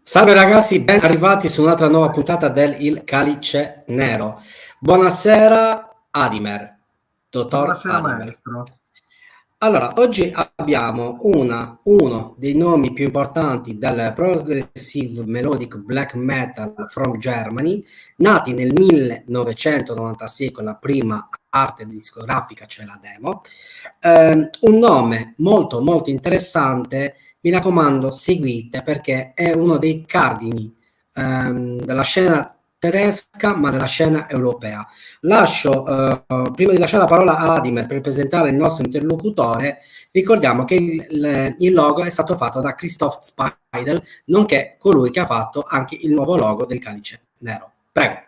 Salve ragazzi, ben arrivati su un'altra nuova puntata del Il Calice Nero. Buonasera Adimer, dottor Buonasera Adimer. maestro. Allora, oggi abbiamo uno dei nomi più importanti del progressive melodic black metal from Germany, nati nel 1996 con la prima arte discografica, cioè la demo. Un nome molto molto interessante, mi raccomando, seguite perché è uno dei cardini della scena tedesca, ma della scena europea. Lascio, prima di lasciare la parola a Adimer per presentare il nostro interlocutore, ricordiamo che il logo è stato fatto da Christoph Speidel, nonché colui che ha fatto anche il nuovo logo del Calice Nero. Prego.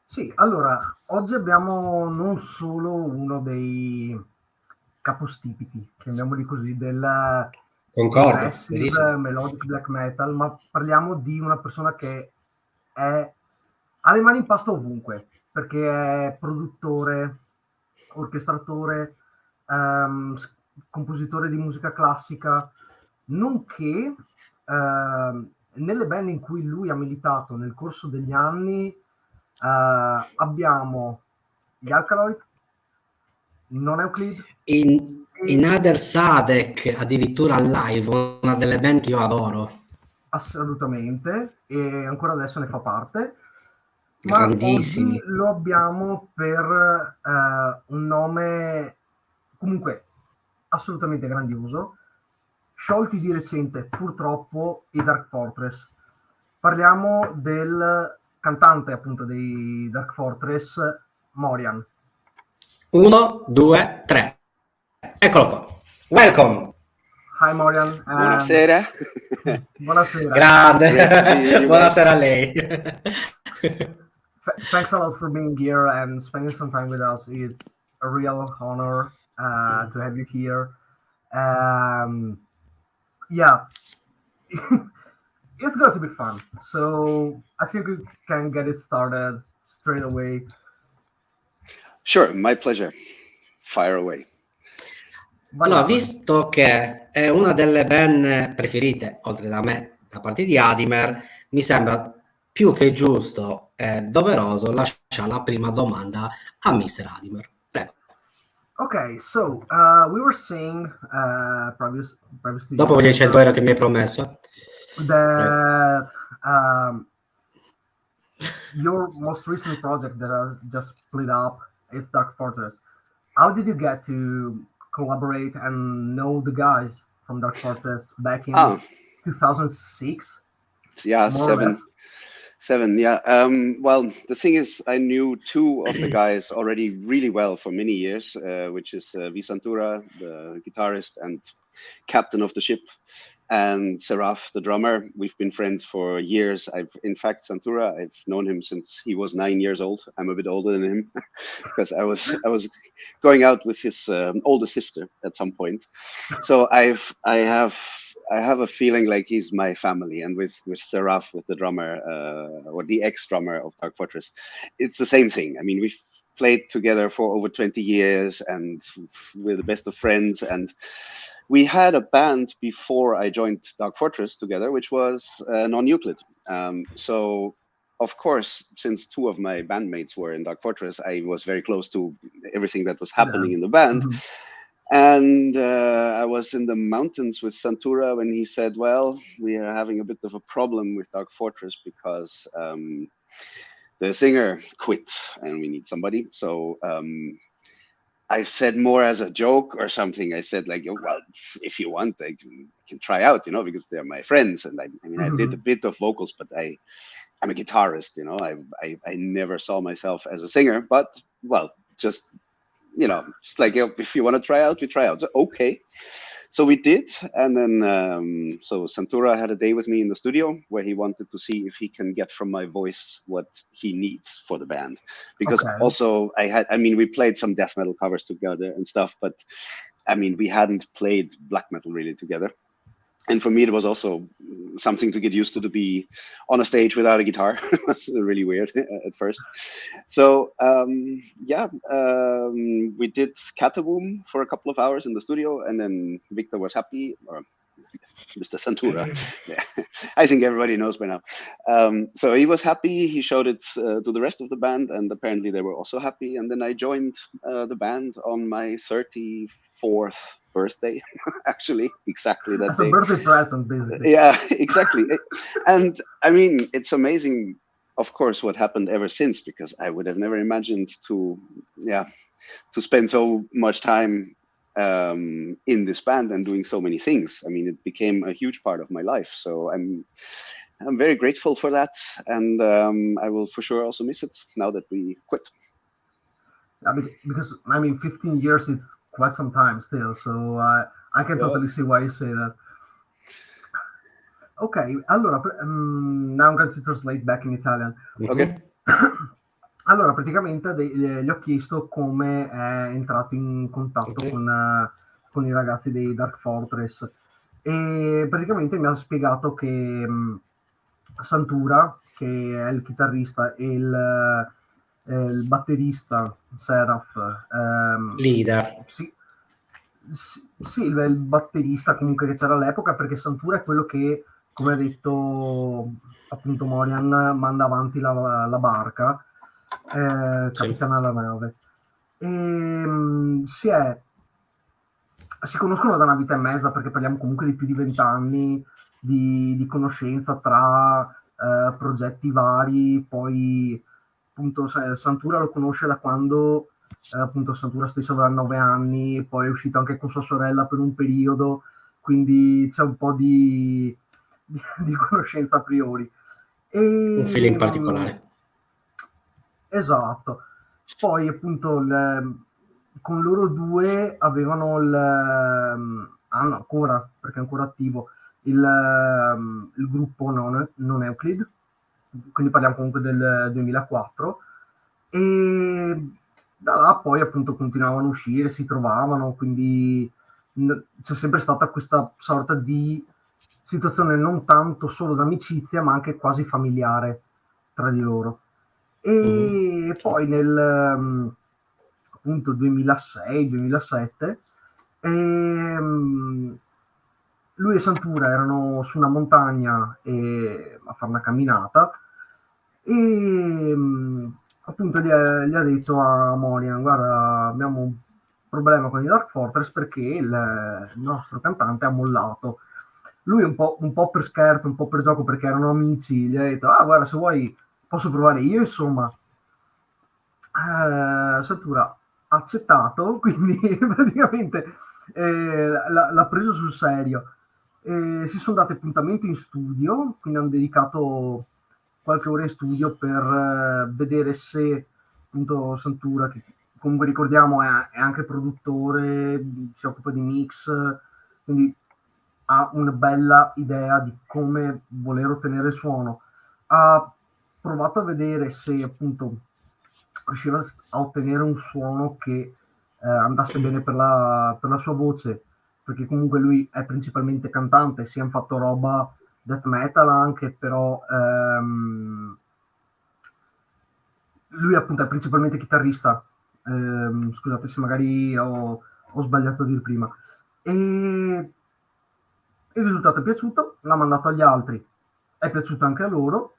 Sì, allora, oggi abbiamo non solo uno dei capostipiti, chiamiamoli così, del Concordo, progressive verissimo. melodic black metal, ma parliamo di una persona che ha le mani in pasta ovunque, perché è produttore, orchestratore, compositore di musica classica, nonché nelle band in cui lui ha militato nel corso degli anni abbiamo gli Alkaloid, non Euclid, In Other Sadek, addirittura live, una delle band che io adoro. assolutamente, e ancora adesso ne fa parte, ma oggi Grandissimi. lo abbiamo per un nome comunque assolutamente grandioso, sciolti di recente purtroppo i Dark Fortress. Parliamo del cantante appunto dei Dark Fortress, Morian. 1, 2, 3. Eccolo qua. Welcome. Hi Morian, Buonasera. buonasera. Great to be with Grande. you guys. Buonasera a lei. Thanks a lot for being here and spending some time with us. It's a real honor to have you here. Yeah, it's going to be fun. So I think we can get it started straight away. Sure, my pleasure. Fire away. Allora, Vadiamo. visto che è una delle band preferite, oltre da me, da parte di Adimer, mi sembra più che giusto e doveroso lasciare la prima domanda a Mr. Adimer. Prego. Okay, so we were saying previously Dopo voglio i 100 euro che mi hai promesso. that your most recent project that just split up is Dark Fortress. How did you get to collaborate and know the guys from Dark Fortress back in 2006? Yeah, more or less? seven. Yeah. Well, the thing is, I knew two of the guys already really well for many years, which is Visantura, the guitarist and captain of the ship, and Seraph, the drummer. We've been friends for years. In fact, Santura, I've known him since he was 9 years old. I'm a bit older than him because I was going out with his older sister at some point. So I have a feeling like he's my family. And with Seraph, with the drummer or the ex-drummer of Dark Fortress, it's the same thing. I mean, we've played together for over 20 years and we're the best of friends. And we had a band before I joined Dark Fortress together, which was Non-Euclid. So, of course, since two of my bandmates were in Dark Fortress, I was very close to everything that was happening in the band. Mm-hmm. And I was in the mountains with Santura when he said, well, we are having a bit of a problem with Dark Fortress because the singer quit and we need somebody. So I said more as a joke or something. I said like, well, if you want, I can try out, you know, because they're my friends. And I mean, I did a bit of vocals, but I'm a guitarist, you know. I never saw myself as a singer, but well, just, you know, just like, if you want to try out, we try out. So, okay. So we did. And then, so Santura had a day with me in the studio where he wanted to see if he can get from my voice what he needs for the band. Because also I mean, we played some death metal covers together and stuff, but I mean, we hadn't played black metal really together. And for me, it was also something to get used to be on a stage without a guitar. It was really weird at first. So yeah, we did Cataboom for a couple of hours in the studio, and then Victor was happy, or Mr. Santura. Yeah. I think everybody knows by now. So he was happy. He showed it to the rest of the band, and apparently they were also happy. And then I joined the band on my 34th birthday, actually, exactly that As day. a birthday present, basically. Yeah, exactly. And I mean, it's amazing, of course, what happened ever since, because I would have never imagined to spend so much time in this band and doing so many things. I mean, it became a huge part of my life. So I'm very grateful for that, and I will for sure also miss it now that we quit. Because I mean, 15 years is quite some time still. So I can totally see why you say that. Ok, allora, now I'm going to translate back in Italian. Ok. Allora, praticamente gli ho chiesto come è entrato in contatto con i ragazzi dei Dark Fortress, e praticamente mi ha spiegato che Santura, che è il chitarrista, e il batterista Seraph, leader. Sì, il batterista comunque che c'era all'epoca, perché Santura è quello che, come ha detto appunto Morian, manda avanti la barca, capitana la nave. E si conoscono da una vita e mezza, perché parliamo comunque di più di 20 anni di conoscenza tra progetti vari. Poi appunto Santura lo conosce da quando appunto Santura stesso aveva 9 anni, poi è uscito anche con sua sorella per un periodo, quindi c'è un po' di conoscenza a priori. Un feeling particolare. Esatto. Poi appunto con loro due avevano hanno ancora, perché è ancora attivo, il gruppo non Euclid, quindi parliamo comunque del 2004, e da là poi appunto continuavano a uscire, si trovavano, quindi c'è sempre stata questa sorta di situazione non tanto solo d'amicizia, ma anche quasi familiare tra di loro. E poi nel appunto 2006-2007 lui e Santura erano su una montagna a fare una camminata, e appunto gli ha detto a Morian: guarda, abbiamo un problema con i Dark Fortress perché il nostro cantante ha mollato. Lui un po' per scherzo, un po' per gioco, perché erano amici, gli ha detto: ah, guarda, se vuoi posso provare io, insomma. Santura ha accettato, quindi praticamente l'ha preso sul serio. Si sono dati appuntamento in studio, quindi hanno dedicato qualche ora in studio per vedere se appunto Santura, che comunque ricordiamo è anche produttore, si occupa di mix, quindi ha una bella idea di come voler ottenere il suono. Ha provato a vedere se appunto riusciva a ottenere un suono che andasse bene per la sua voce, perché comunque lui è principalmente cantante. Si è fatto roba death metal anche, però lui appunto è principalmente chitarrista. Scusate se magari ho sbagliato a dire prima. E il risultato è piaciuto, l'ha mandato agli altri, è piaciuto anche a loro,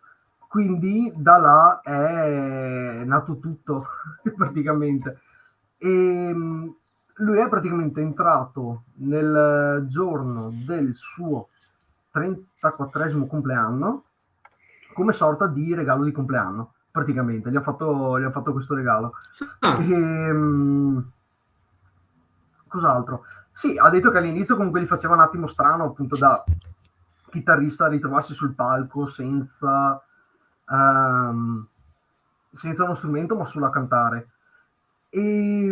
quindi da là è nato tutto praticamente. E lui è praticamente entrato nel giorno del suo 34esimo compleanno come sorta di regalo di compleanno, praticamente gli ha fatto questo regalo. Cos'altro? Sì, ha detto che all'inizio comunque gli faceva un attimo strano, appunto, da chitarrista ritrovarsi sul palco senza uno strumento, ma solo a cantare. E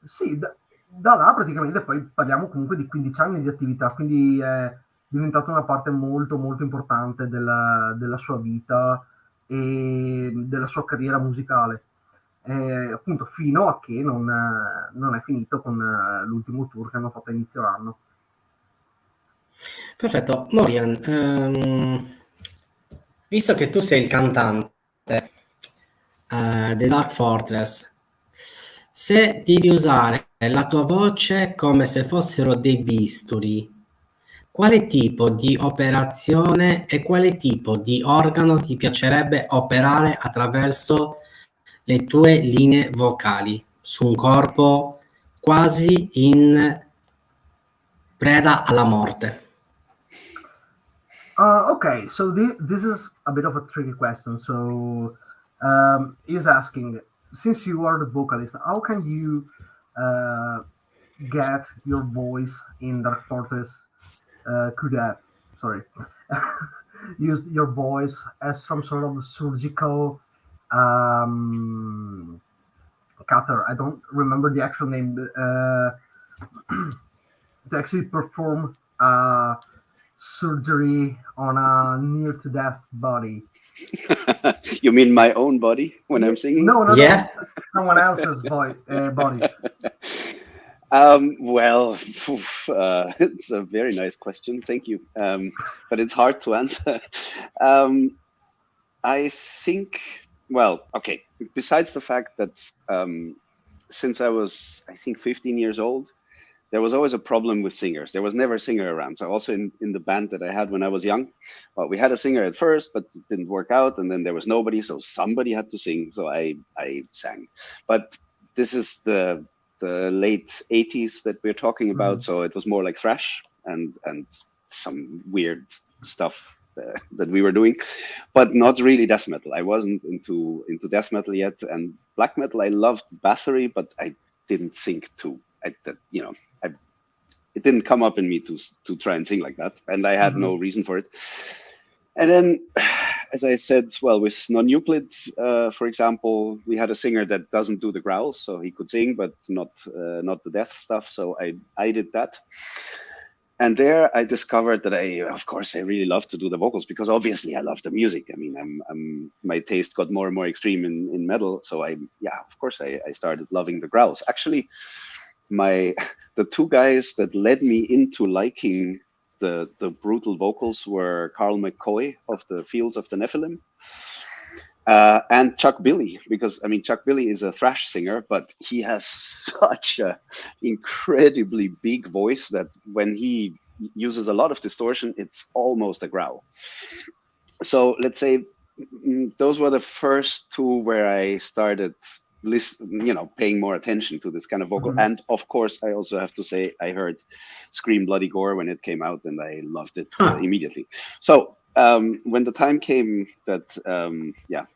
sì, da là praticamente poi parliamo comunque di 15 anni di attività, quindi è diventata una parte molto molto importante della sua vita e della sua carriera musicale. Appunto fino a che non è finito con l'ultimo tour che hanno fatto a inizio anno. Perfetto. Morian, visto che tu sei il cantante dei Dark Fortress, se devi usare la tua voce come se fossero dei bisturi. Quale tipo di operazione e quale tipo di organo ti piacerebbe operare attraverso le tue linee vocali su un corpo quasi in preda alla morte? Okay, so this is a bit of a tricky question. So he's asking, since you are the vocalist, how can you get your voice in Dark Fortress? Could that, sorry, use your voice as some sort of surgical cutter? I don't remember the actual name. To actually perform surgery on a near to death body. You mean my own body when I'm singing? No, Yeah. someone else's body. Well, it's a very nice question. Thank you. But it's hard to answer. I think, well, okay. Besides the fact that since I was, I think, 15 years old, there was always a problem with singers. There was never a singer around. So also in the band that I had when I was young, well, we had a singer at first, but it didn't work out. And then there was nobody. So somebody had to sing. So I sang. But this is the late 80s that we're talking about. Mhm. So it was more like thrash and some weird stuff that we were doing, but not really death metal. I wasn't into death metal yet. And black metal, I loved Bathory, but I didn't think it didn't come up in me to try and sing like that, and I had no reason for it. And then, as I said, well, with Non-Euclid, for example, we had a singer that doesn't do the growls, so he could sing, but not the death stuff. So I did that. And there I discovered that of course, I really love to do the vocals because obviously I love the music. I mean, my taste got more and more extreme in metal. So of course I started loving the growls. Actually, the two guys that led me into liking the brutal vocals were Carl McCoy of the Fields of the Nephilim and Chuck Billy, because I mean Chuck Billy is a thrash singer, but he has such an incredibly big voice that when he uses a lot of distortion, it's almost a growl. So let's say those were the first two where I started paying more attention to this kind of vocal. And of course, I also have to say I heard Scream Bloody Gore when it came out, and I loved it immediately. So when the time came that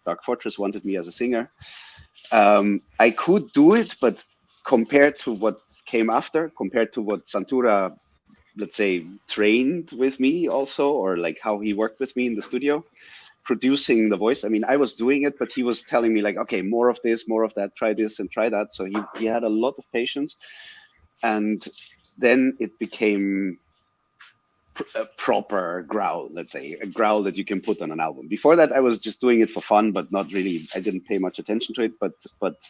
Dark Fortress wanted me as a singer, I could do it, but compared to what came after, compared to what Santura, let's say, trained with me also, or like how he worked with me in the studio, producing the voice. I mean, I was doing it, but he was telling me like, okay, more of this, more of that, try this and try that. So he had a lot of patience. And then it became a proper growl, let's say, a growl that you can put on an album. Before that, I was just doing it for fun, but not really, I didn't pay much attention to it. But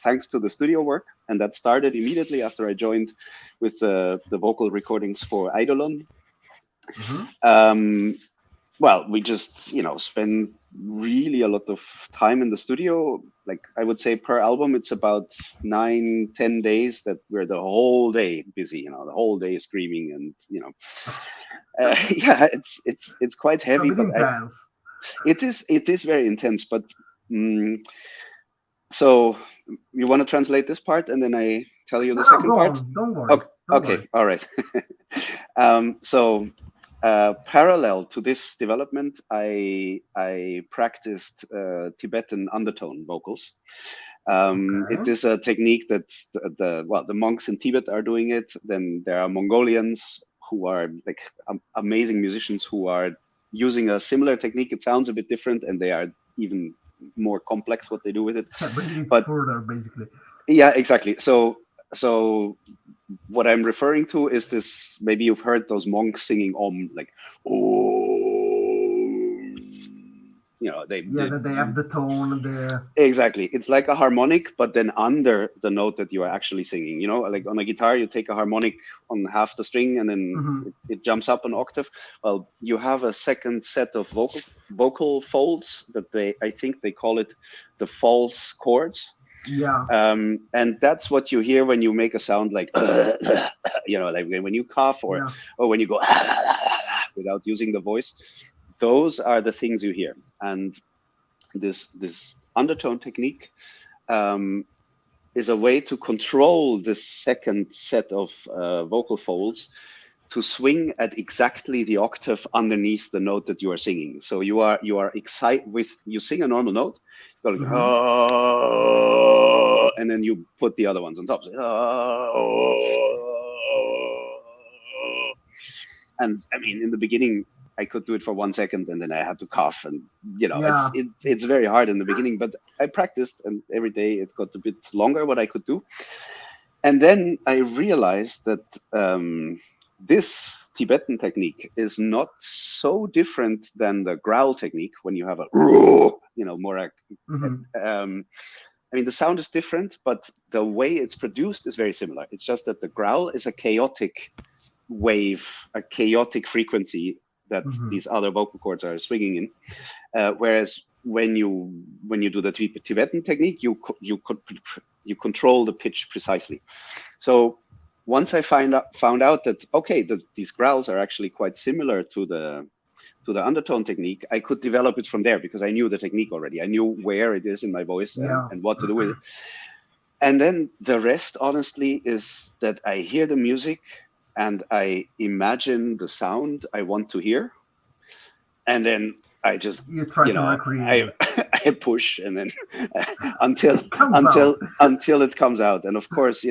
thanks to the studio work, and that started immediately after I joined with the vocal recordings for Eidolon. Well, we just, spend really a lot of time in the studio. Like I would say per album, it's about 9-10 days that we're the whole day busy, the whole day screaming and, it's quite heavy, but it is very intense. But so you want to translate this part and then I tell you the second part? Don't worry. Okay. All right. So parallel to this development, I practiced Tibetan undertone vocals. It is a technique that the monks in Tibet are doing it. Then there are Mongolians who are like amazing musicians who are using a similar technique. It sounds a bit different, and they are even more complex what they do with it. But further, basically. Yeah, exactly. So what I'm referring to is this, maybe you've heard those monks singing like, they have the tone. Exactly. It's like a harmonic, but then under the note that you are actually singing, like on a guitar, you take a harmonic on half the string and then it jumps up an octave. Well, you have a second set of vocal folds that I think they call it the false chords. Yeah. And that's what you hear when you make a sound like, like when you cough or when you go without using the voice. Those are the things you hear. And this undertone technique is a way to control this second set of vocal folds to swing at exactly the octave underneath the note that you are singing. So you are excited you sing a normal note, you're like, oh, and then you put the other ones on top. So, oh. And I mean, in the beginning, I could do it for 1 second and then I had to cough, and it's very hard in the beginning, but I practiced, and every day it got a bit longer what I could do. And then I realized that this Tibetan technique is not so different than the growl technique when you have a, more. I mean, the sound is different, but the way it's produced is very similar. It's just that the growl is a chaotic wave, a chaotic frequency that these other vocal cords are swinging in, whereas when you do the Tibetan technique, you control the pitch precisely. So once I found out that these growls are actually quite similar to the undertone technique, I could develop it from there because I knew the technique already. I knew where it is in my voice and what to do with it. And then the rest, honestly, is that I hear the music and I imagine the sound I want to hear, and then I just I push, and then until it comes out. And of course,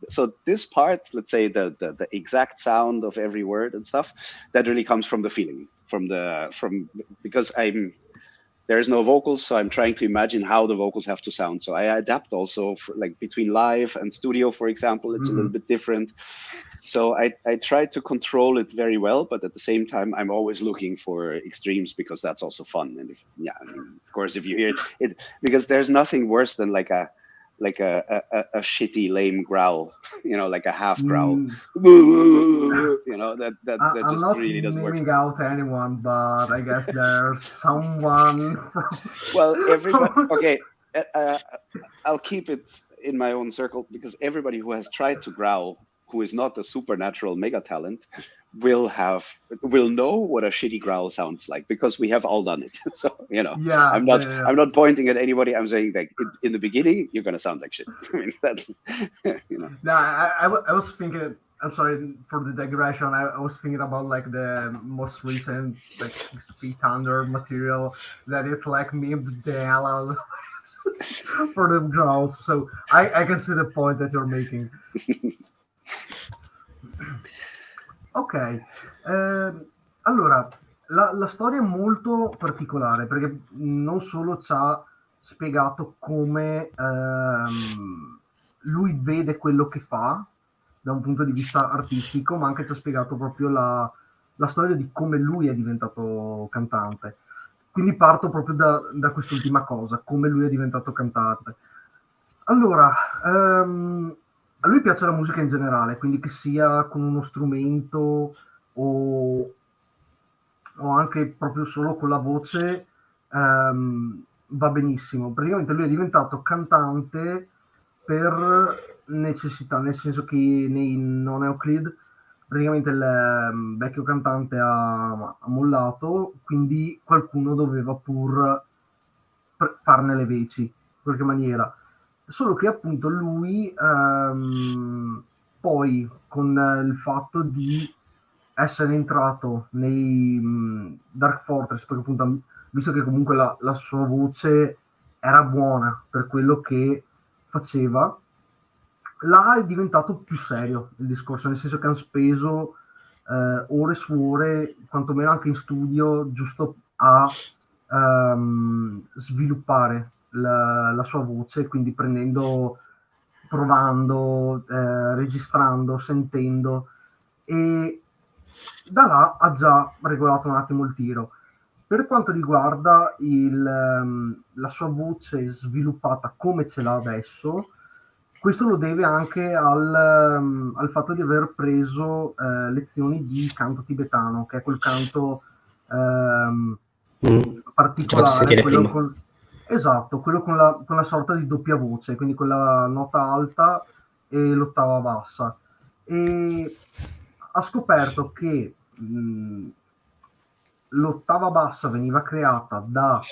so this part, let's say the exact sound of every word and stuff, that really comes from the feeling, because there's no vocals, so I'm trying to imagine how the vocals have to sound. So I adapt also between live and studio, for example, it's a little bit different. So I try to control it very well, but at the same time, I'm always looking for extremes because that's also fun. And of course, if you hear it, because there's nothing worse than like a shitty, lame growl, like a half growl. That just really doesn't work. I'm not naming out anyone, but I guess there's someone. Well, everybody. Okay, I'll keep it in my own circle, because everybody who has tried to growl, who is not a supernatural mega talent, will know what a shitty growl sounds like, because we have all done it. So I'm not pointing at anybody. I'm saying in the beginning you're gonna sound like shit. I mean, that's No, I was thinking. I'm sorry for the digression. I was thinking about the most recent 6 Feet Under material that is memed the hell out for the growls. So I can see the point that you're making. Ok, allora la storia è molto particolare, perché non solo ci ha spiegato come lui vede quello che fa da un punto di vista artistico, ma anche ci ha spiegato proprio la storia di come lui è diventato cantante. Quindi parto proprio da quest'ultima cosa, come lui è diventato cantante. Allora, a lui piace la musica in generale, quindi che sia con uno strumento o anche proprio solo con la voce, va benissimo. Praticamente lui è diventato cantante per necessità, nel senso che nei non Euclid praticamente il vecchio cantante ha mollato, quindi qualcuno doveva pur farne le veci in qualche maniera. Solo che appunto lui poi con il fatto di essere entrato nei Dark Fortress, perché appunto visto che comunque la sua voce era buona per quello che faceva, là è diventato più serio il discorso, nel senso che hanno speso ore su ore, quantomeno anche in studio, giusto a sviluppare la sua voce, quindi provando, registrando, sentendo, e da là ha già regolato un attimo il tiro. Per quanto riguarda la sua voce sviluppata come ce l'ha adesso, questo lo deve anche al fatto di aver preso lezioni di canto tibetano, che è quel canto particolare, quello Esatto, quello con la sorta di doppia voce, quindi quella nota alta e l'ottava bassa. E ha scoperto che l'ottava bassa veniva creata dai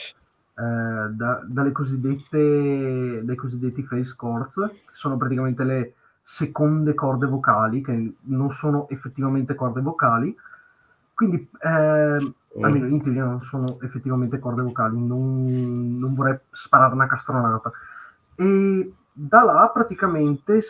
cosiddetti phrase chords, che sono praticamente le seconde corde vocali, che non sono effettivamente corde vocali, quindi almeno in teoria non sono effettivamente corde vocali, non vorrei sparare una castronata. E da là praticamente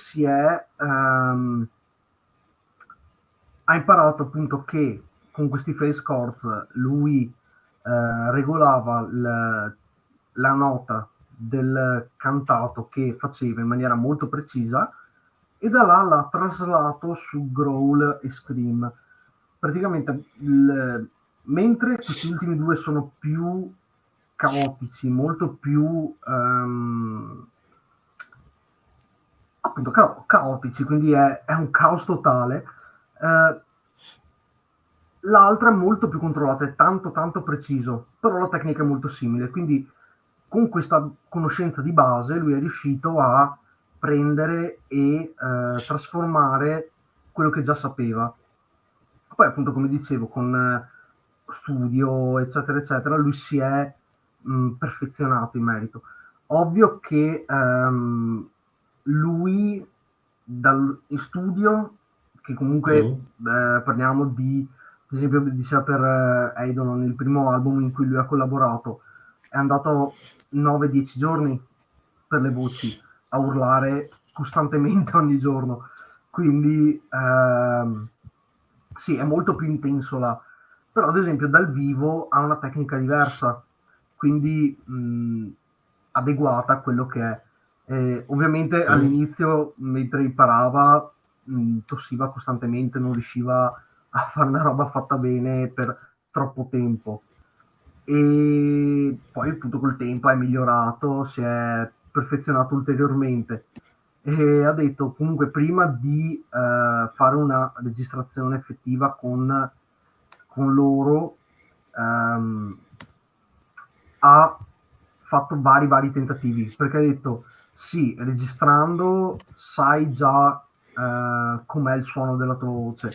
ha imparato appunto che con questi phrase chords lui regolava la nota del cantato che faceva in maniera molto precisa, e da là l'ha traslato su growl e scream. Praticamente mentre questi ultimi due sono più caotici, molto più appunto caotici, quindi è un caos totale. L'altro è molto più controllato, è tanto preciso, però la tecnica è molto simile, quindi con questa conoscenza di base lui è riuscito a prendere e trasformare quello che già sapeva. Poi appunto, come dicevo, con studio eccetera eccetera, lui si è perfezionato in merito. Ovvio che lui in studio, che comunque parliamo di, ad esempio, diceva per Eidolon, il primo album in cui lui ha collaborato, è andato 9-10 giorni per le voci a urlare costantemente ogni giorno, quindi sì, è molto più intenso là, però ad esempio dal vivo ha una tecnica diversa, quindi adeguata a quello che è. Ovviamente all'inizio, mentre imparava, tossiva costantemente, non riusciva a fare una roba fatta bene per troppo tempo. E poi appunto col tempo è migliorato, si è perfezionato ulteriormente. E ha detto comunque prima di fare una registrazione effettiva con loro, ha fatto vari tentativi, perché ha detto sì, registrando sai già com'è il suono della tua voce,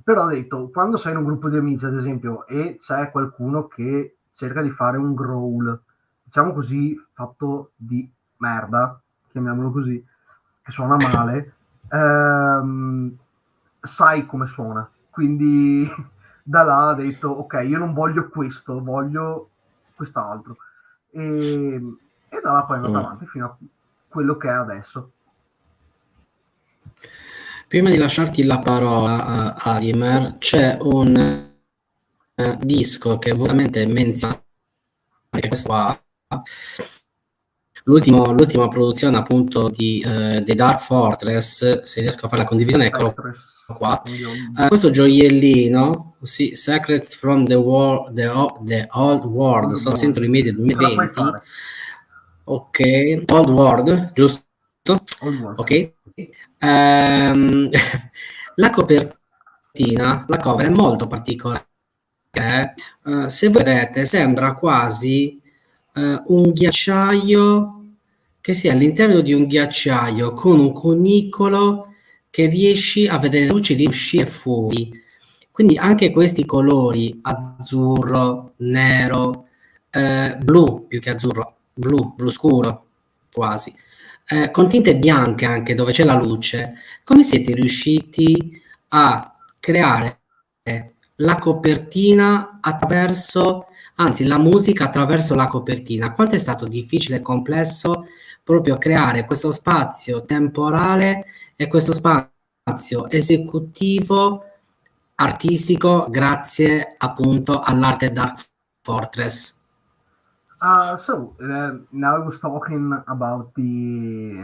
però ha detto quando sei in un gruppo di amici ad esempio e c'è qualcuno che cerca di fare un growl, diciamo così, fatto di merda, chiamiamolo così, che suona male, sai come suona, quindi da là ha detto ok, io non voglio questo, voglio quest'altro, e da là poi è andato avanti fino a quello che è adesso. Prima di lasciarti la parola, Adimer, c'è un disco che volutamente menziona, che questo qua, l'ultima produzione appunto dei Dark Fortress, se riesco a fare la condivisione, eccolo Spectres, qua. Questo gioiellino, sì, Secrets from the Old World, sono sempre rimedi del 2020. Ok, Old World, giusto? Ok. La copertina, la cover è molto particolare. Se vedete, sembra quasi un ghiacciaio che sia all'interno di un ghiacciaio con un cunicolo che riesci a vedere luci di uscire fuori. Quindi anche questi colori azzurro, nero, blu più che azzurro, blu scuro quasi, con tinte bianche anche dove c'è la luce. Come siete riusciti a creare la copertina anzi la musica attraverso la copertina? Quanto è stato difficile e complesso proprio creare questo spazio temporale e questo spazio esecutivo artistico grazie appunto all'arte Dark Fortress? Now I was talking about the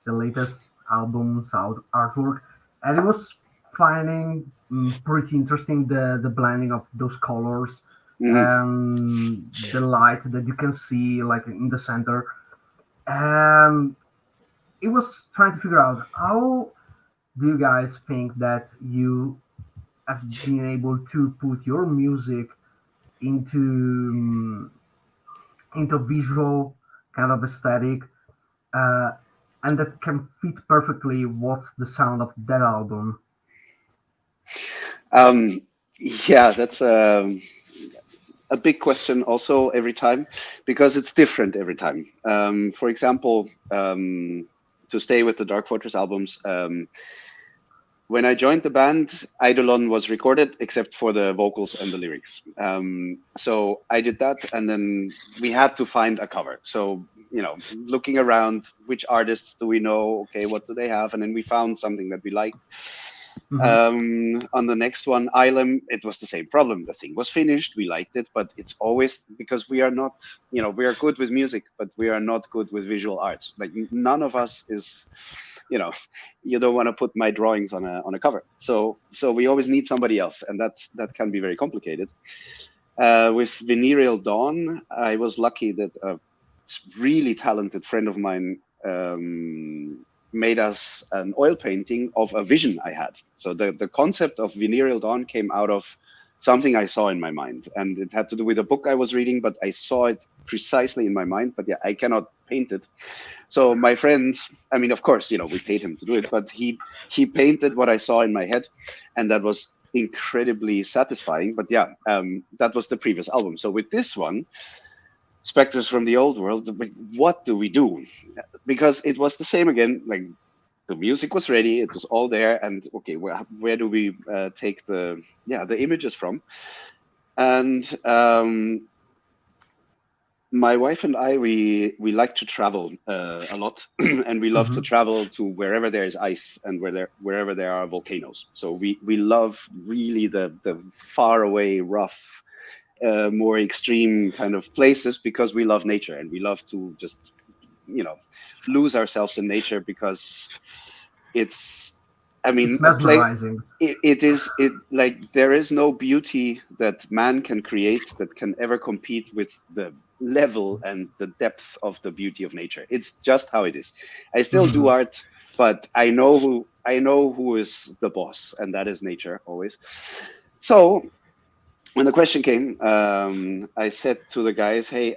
latest album's artwork, and it was finding pretty interesting the blending of those colors and the light that you can see like in the center, and it was trying to figure out how do you guys think that you have been able to put your music into into visual kind of aesthetic, uh, and that can fit perfectly what's the sound of that album. Um, yeah, that's a big question also every time, because it's different every time. For example, to stay with the Dark Fortress albums, when I joined the band, Eidolon was recorded except for the vocals and the lyrics. So I did that, and then we had to find a cover. So, looking around, which artists do we know? Okay, what do they have? And then we found something that we liked. On the next one, Ylem, it was the same problem. The thing was finished, we liked it, but it's always because we are not, we are good with music, but we are not good with visual arts. Like none of us is, you don't want to put my drawings on a cover. So we always need somebody else, and that can be very complicated. With Venereal Dawn, I was lucky that a really talented friend of mine made us an oil painting of a vision I had. So the concept of Venereal Dawn came out of something I saw in my mind, and it had to do with a book I was reading, but I saw it precisely in my mind, but yeah, I cannot paint it. So my friend, I mean, of course, we paid him to do it, but he painted what I saw in my head, and that was incredibly satisfying. But yeah, that was the previous album. So with this one, Spectres from the Old World, what do we do? Because it was the same again, like the music was ready, it was all there, and okay, where do we take the images from? And my wife and I, we like to travel a lot, and we love to travel to wherever there is ice and wherever there are volcanoes. So we love really the far away, rough, more extreme kind of places, because we love nature, and we love to just lose ourselves in nature, because it's mesmerizing. It is like there is no beauty that man can create that can ever compete with the level and the depth of the beauty of nature. It's just how it is. I still do art, but I know who is the boss, and that is nature always. So when the question came, I said to the guys, "Hey,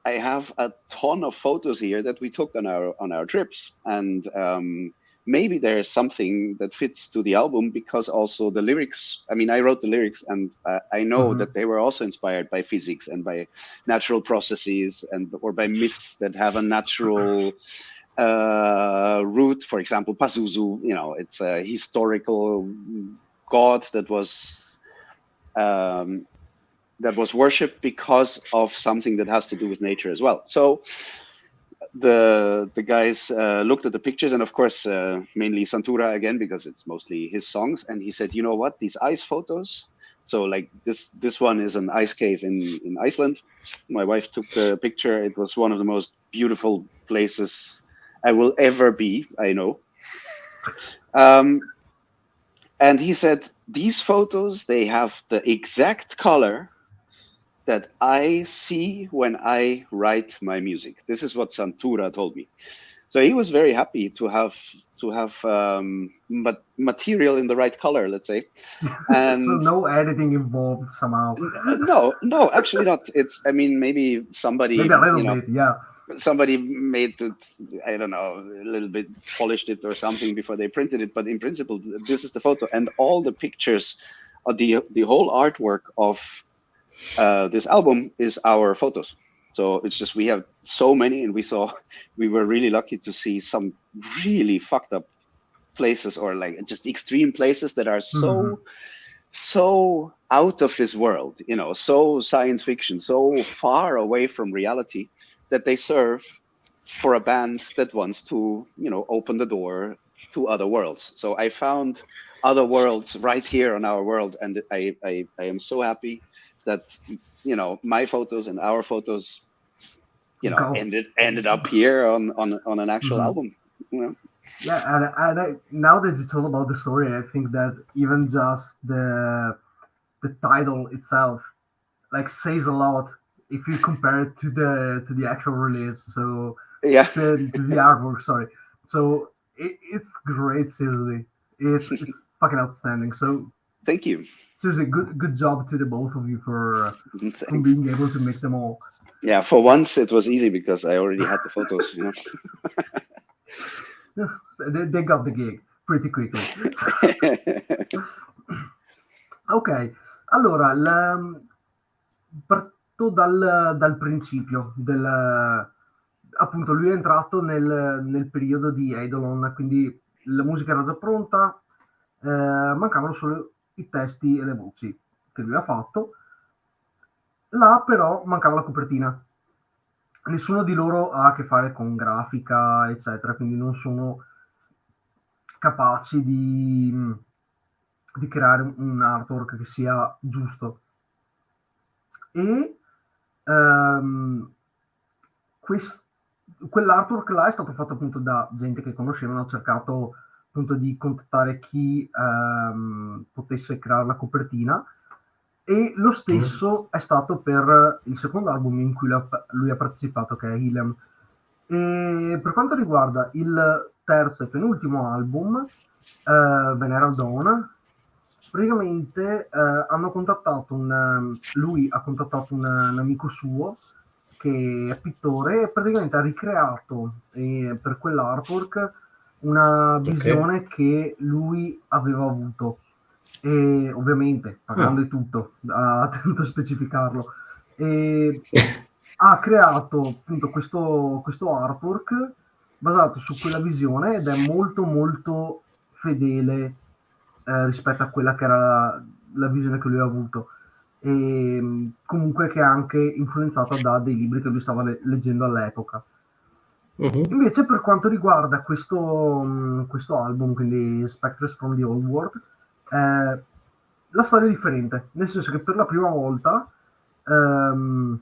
I have a ton of photos here that we took on our trips, and maybe there's something that fits to the album, because also the lyrics. I mean, I wrote the lyrics, and I know that they were also inspired by physics and by natural processes, or by myths that have a natural root. For example, Pazuzu. It's a historical god that was worshipped because of something that has to do with nature as well." So the guys looked at the pictures, and of course mainly Santura again, because it's mostly his songs, and he said, "You know what, these ice photos." So like this one is an ice cave in Iceland. My wife took the picture. It was one of the most beautiful places I will ever be, I know. And he said, "These photos, they have the exact color that I see when I write my music." This is what Santura told me. So he was very happy to have material in the right color, let's say. And so no editing involved somehow. No, actually not. It's, maybe somebody, maybe a little bit, yeah. Somebody made it, I don't know, a little bit polished it or something before they printed it. But in principle, this is the photo, and all the pictures, the whole artwork of this album is our photos. So it's just, we have so many, and we were really lucky to see some really fucked up places, or like just extreme places that are so out of this world, so science fiction, so far away from reality, that they serve for a band that wants to, open the door to other worlds. So I found other worlds right here on our world, and I am so happy that my photos and our photos ended up here on an actual album. Yeah, and now that you told about the story, I think that even just the title itself like says a lot if you compare it to the actual release. So yeah, to the artwork. Sorry. So it's great. Seriously, it's fucking outstanding. So thank you. Seriously, good job to the both of you for being able to make them all. Yeah, for once it was easy because I already had the photos, you know. They got the gig pretty quickly. Ok, allora parto dal principio appunto lui è entrato nel periodo di Eidolon, quindi la musica era già pronta, mancavano solo i testi e le voci che lui ha fatto. Là però mancava la copertina. Nessuno di loro ha a che fare con grafica, eccetera, quindi non sono capaci di creare un artwork che sia giusto. E quell'artwork là è stato fatto appunto da gente che conoscevano, ho cercato appunto di contattare chi potesse creare la copertina, e lo stesso è stato per il secondo album in cui lui ha partecipato, che è Ylem. E per quanto riguarda il terzo e penultimo album, Venereal, praticamente hanno contattato lui ha contattato un amico suo che è pittore, e praticamente ha ricreato per quell'artwork una visione che lui aveva avuto, e ovviamente pagando e tutto, ha tenuto a specificarlo, e ha creato appunto questo artwork basato su quella visione, ed è molto molto fedele rispetto a quella che era la visione che lui ha avuto, e comunque che è anche influenzata da dei libri che lui stava leggendo all'epoca. Invece per quanto riguarda questo album, quindi Spectres from the Old World, la storia è differente, nel senso che per la prima volta hanno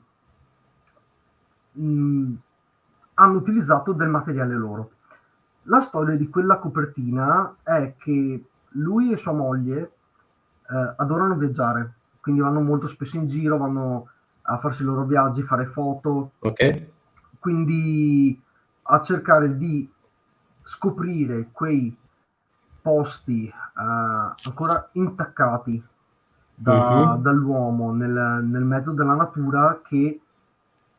utilizzato del materiale loro. La storia di quella copertina è che lui e sua moglie adorano viaggiare, quindi vanno molto spesso in giro, vanno a farsi i loro viaggi, fare foto, quindi a cercare di scoprire quei posti ancora intaccati dall'uomo nel mezzo della natura, che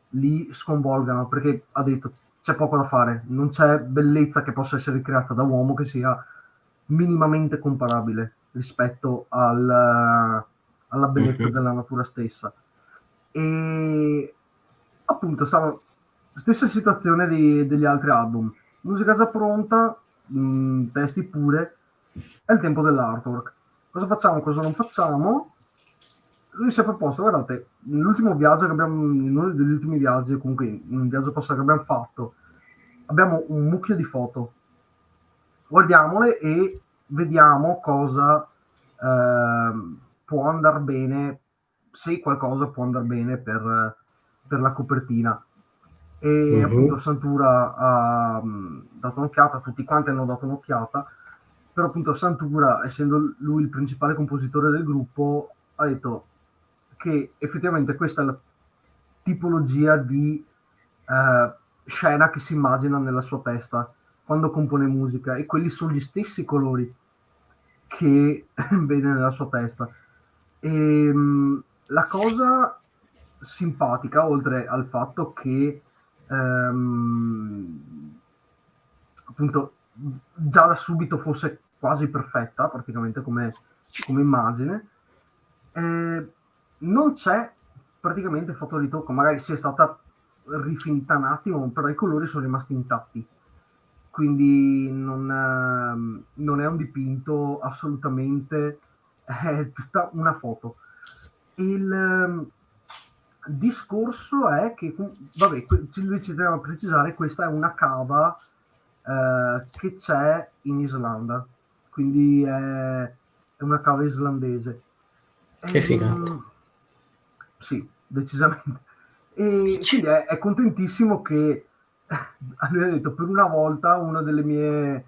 li sconvolgano, perché ha detto c'è poco da fare, non c'è bellezza che possa essere creata da uomo che sia minimamente comparabile rispetto alla bellezza della natura stessa. E appunto stessa situazione degli altri album, musica già pronta, testi pure, è il tempo dell'artwork. Cosa facciamo, cosa non facciamo? Lui si è proposto, guardate, nell'ultimo viaggio che abbiamo, in uno degli ultimi viaggi, comunque in un viaggio passato che abbiamo fatto, abbiamo un mucchio di foto, guardiamole e vediamo cosa può andare bene, se qualcosa può andare bene per la copertina. E appunto Santura ha dato un'occhiata, tutti quanti hanno dato un'occhiata, però appunto Santura, essendo lui il principale compositore del gruppo, ha detto che effettivamente questa è la tipologia di scena che si immagina nella sua testa quando compone musica, e quelli sono gli stessi colori che vede nella sua testa. E la cosa simpatica, oltre al fatto che appunto già da subito fosse quasi perfetta praticamente come immagine, non c'è praticamente fotoritocco, magari sia stata rifinita un attimo, però i colori sono rimasti intatti, quindi non è un dipinto assolutamente, è tutta una foto. Il discorso è che, vabbè, lui ci teneva a precisare, questa è una cava che c'è in Islanda, quindi è una cava islandese. Che figata. Sì, decisamente. E quindi è contentissimo che lui ha detto, per una volta uno dei miei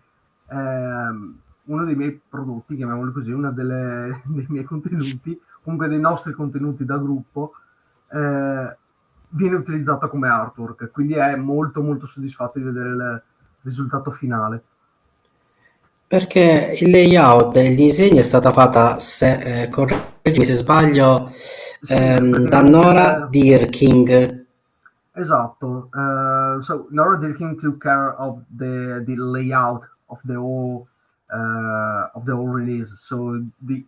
prodotti, chiamiamoli così, dei miei contenuti, comunque dei nostri contenuti da gruppo, viene utilizzata come artwork, quindi è molto molto soddisfatto di vedere il risultato finale. Perché il layout e il disegno è stata fatta, correggimi se sbaglio, Sì, da Nora Dirking. Esatto. So Nora Dirkin took care of the layout of the whole release. So the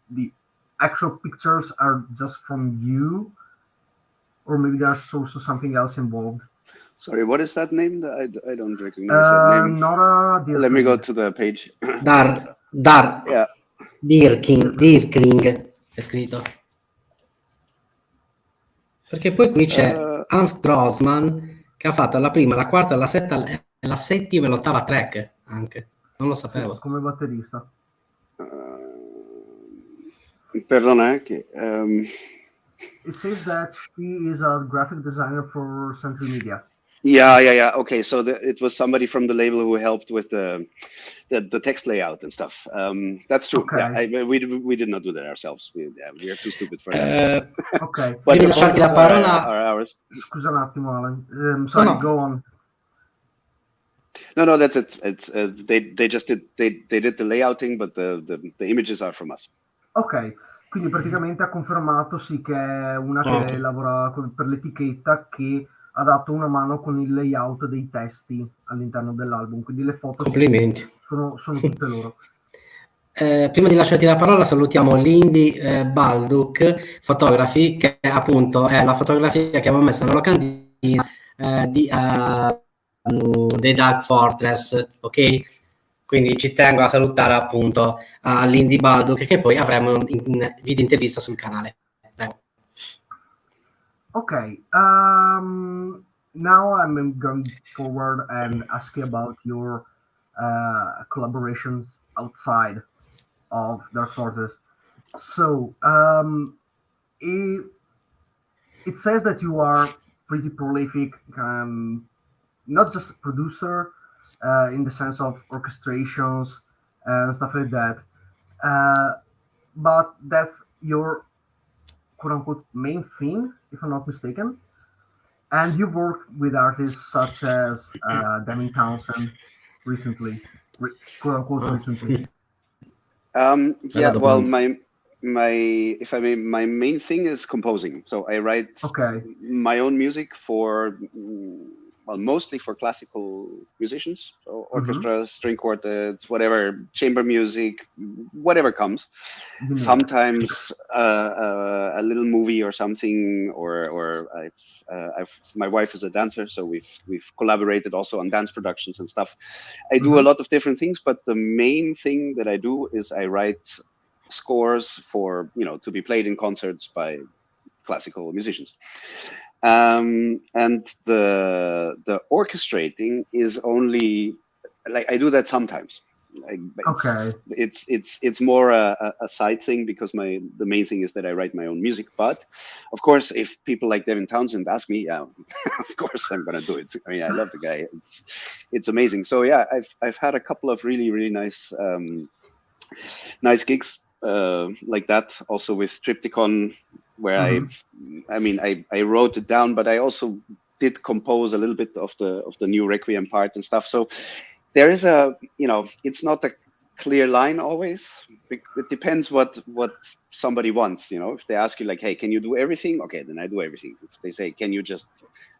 actual pictures are just from you, or maybe there's also something else involved. Sorry, what is that name? I don't recognize that name. Nora Dirkin. Let me go to the page. Yeah. Dirkling è scritto. Perché poi qui c'è Hans Grossman che ha fatto la prima, la quarta, la settima e l'ottava track anche. Non lo sapevo. Sì, come batterista. Perdona, che... It says that she is a graphic designer for Century Media. Yeah. Okay, so it was somebody from the label who helped with the text layout and stuff. That's true. Okay. Yeah, we did not do that ourselves. We are too stupid for that. Ok. Devi lasciarti la parola. Scusa un attimo, Alan. Sorry, no. Go on. No, that's it. It's they just did the layouting, but the images are from us. Ok. Quindi praticamente ha confermato sì che è una che lavora per l'etichetta, che ha dato una mano con il layout dei testi all'interno dell'album, quindi le foto complimenti. Sono tutte loro. Prima di lasciarti la parola salutiamo Lindy Balduc Fotografi, che appunto è la fotografia che abbiamo messo nella locandina dei Dark Fortress, ok? Quindi ci tengo a salutare appunto a Lindy Balduc, che poi avremo in video intervista sul canale. Prego. Okay, now I'm going forward and ask you about your collaborations outside of Dark Fortress. So, it says that you are pretty prolific, not just a producer in the sense of orchestrations and stuff like that, but that's your quote-unquote main thing, if I'm not mistaken. And you've worked with artists such as Devin Townsend recently, quote-unquote recently. Yeah, well, my main thing is composing. So I write my own music for, well, mostly for classical musicians, so orchestras, string quartets, whatever, chamber music, whatever comes. Sometimes a little movie or something, or my wife is a dancer, so we've collaborated also on dance productions and stuff. I do a lot of different things, but the main thing that I do is I write scores for, to be played in concerts by classical musicians. And the orchestrating is only, like, I do that sometimes. It's more a side thing, because the main thing is that I write my own music. But of course, if people like Devin Townsend ask me, yeah, of course I'm gonna do it. I mean, I love the guy. It's amazing. So yeah, I've had a couple of really nice gigs like that. Also with Triptychon, where I wrote it down, but I also did compose a little bit of the new Requiem part and stuff. So there is it's not a clear line always. It depends what somebody wants. If they ask you like, hey, can you do everything? Okay, then I do everything. If they say, can you just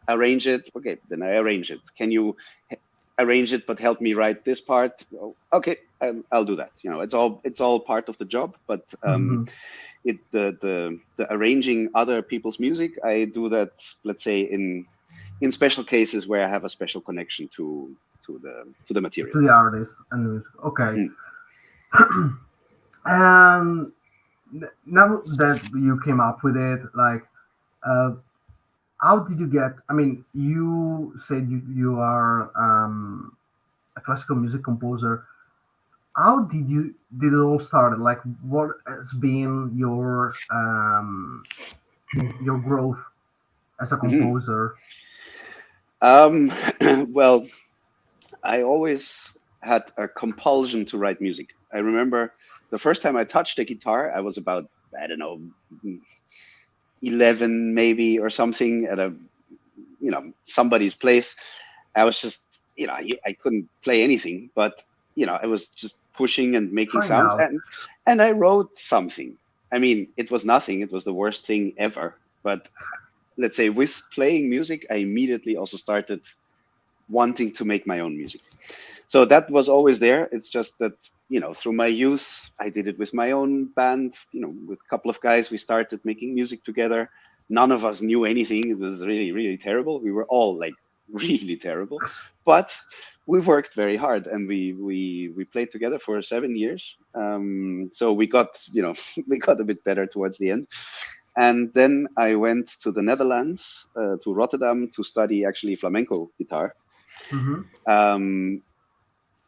arrange it? Okay, then I arrange it. Can you arrange it but help me write this part? Okay, I'll do that. It's all part of the job. But the arranging other people's music, I do that, let's say, in special cases where I have a special connection to the material, to the artist and music. Okay. Now that you came up with it, like, how did you get? I mean, you said you are a classical music composer. How did it all start? Like, what has been your growth as a composer? Well, I always had a compulsion to write music. I remember the first time I touched a guitar, I was about, I don't know, 11 maybe or something, at a somebody's place. I was just, I couldn't play anything, but I was just pushing and making sounds, and I wrote something. I mean, it was nothing. It was the worst thing ever. But let's say, with playing music, I immediately also started wanting to make my own music. So that was always there. It's just that, you know, through my youth, I did it with my own band, you know, with a couple of guys. We started making music together. None of us knew anything. It was really, really terrible. We were all like really terrible, but we worked very hard, and we played together for 7 years. So we got, you know, we got a bit better towards the end. And then I went to the Netherlands, to Rotterdam, to study actually flamenco guitar.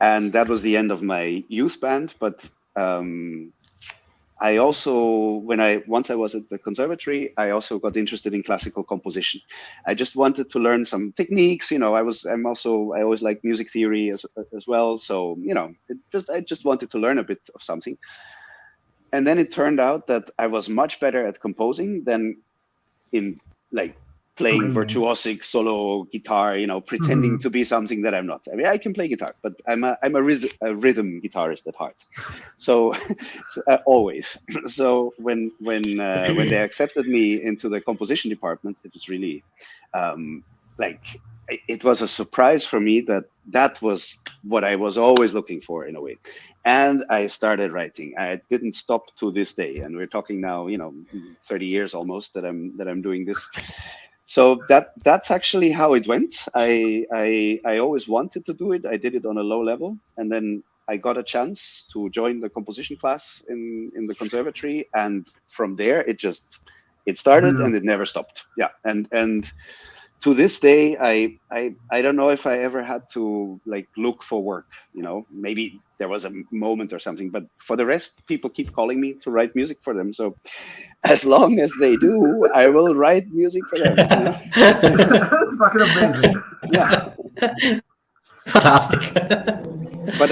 And that was the end of my youth band. But I also, once I was at the conservatory, I also got interested in classical composition. I just wanted to learn some techniques. You know, I always like music theory as well. So, you know, I just wanted to learn a bit of something. And then it turned out that I was much better at composing than in like playing virtuosic solo guitar, you know, pretending to be something that I'm not. I mean, I can play guitar, but I'm a rhythm guitarist at heart. So always. So when they accepted me into the composition department, it was really it was a surprise for me that was what I was always looking for in a way. And I started writing. I didn't stop to this day. And we're talking now, you know, 30 years almost that I'm doing this. So that's actually how it went. I always wanted to do it. I did it on a low level, and then I got a chance to join the composition class in the conservatory, and from there it started and it never stopped. Yeah, and to this day, I don't know if I ever had to like look for work. You know, maybe there was a moment or something, but for the rest, people keep calling me to write music for them. So as long as they do, I will write music for them. You know? That's fucking amazing. Yeah. Fantastic. But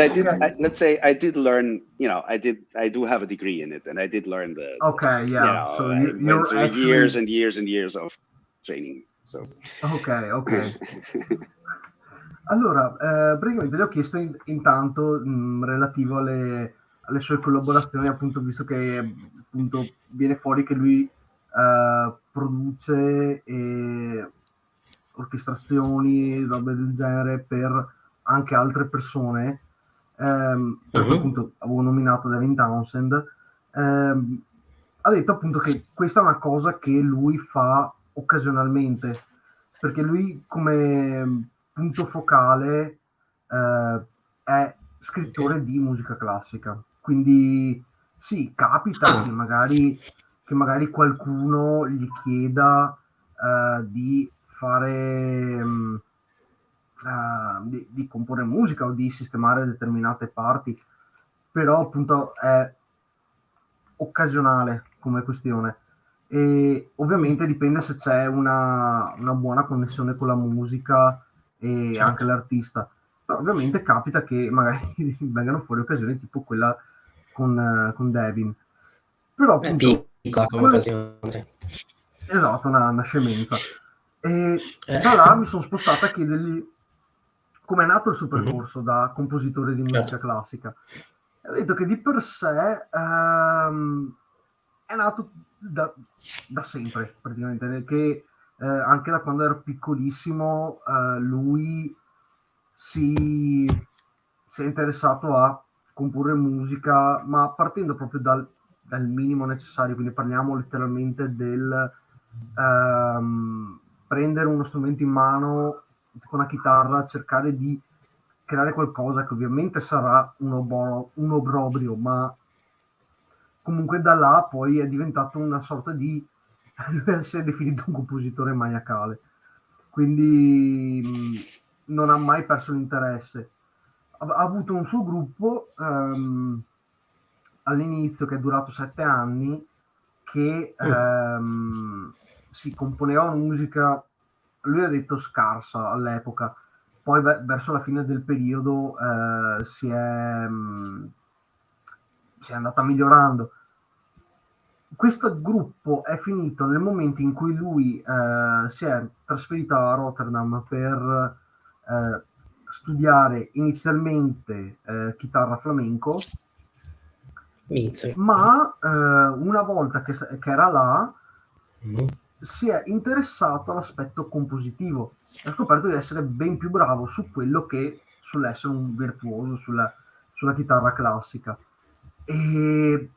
let's say I did learn, you know, I do have a degree in it, and I did learn okay, yeah. You know, so I went through years and years and years of training. So. Ok. Allora, praticamente le ho chiesto intanto relativo alle sue collaborazioni, appunto, visto che appunto viene fuori che lui produce orchestrazioni, robe del genere per anche altre persone, perché appunto avevo nominato Devin Townsend. Ha detto appunto che questa è una cosa che lui fa occasionalmente, perché lui come punto focale è scrittore di musica classica, quindi sì, capita che magari qualcuno gli chieda di fare di comporre musica o di sistemare determinate parti, però appunto è occasionale come questione, e ovviamente dipende se c'è una buona connessione con la musica e anche l'artista. Però ovviamente capita che magari vengano fuori occasioni tipo quella con Devin, però appunto piccola come occasione. Esatto, una scemenza. E da là mi sono spostato a chiedergli come è nato il suo percorso da compositore di musica classica. E ho detto che di per sé è nato da sempre, praticamente, che anche da quando ero piccolissimo lui si è interessato a comporre musica, ma partendo proprio dal minimo necessario, quindi parliamo letteralmente del prendere uno strumento in mano con una chitarra, cercare di creare qualcosa che ovviamente sarà un obbrobrio, ma comunque da là poi è diventato una sorta di si è definito un compositore maniacale, quindi non ha mai perso l'interesse. Ha avuto un suo gruppo all'inizio che è durato 7 anni, che si componeva musica, lui ha detto scarsa all'epoca, poi verso la fine del periodo si è andata migliorando. Questo gruppo è finito nel momento in cui lui si è trasferito a Rotterdam per studiare inizialmente chitarra flamenco, ma una volta che era là si è interessato all'aspetto compositivo e ha scoperto di essere ben più bravo su quello che sull'essere un virtuoso sulla chitarra classica. E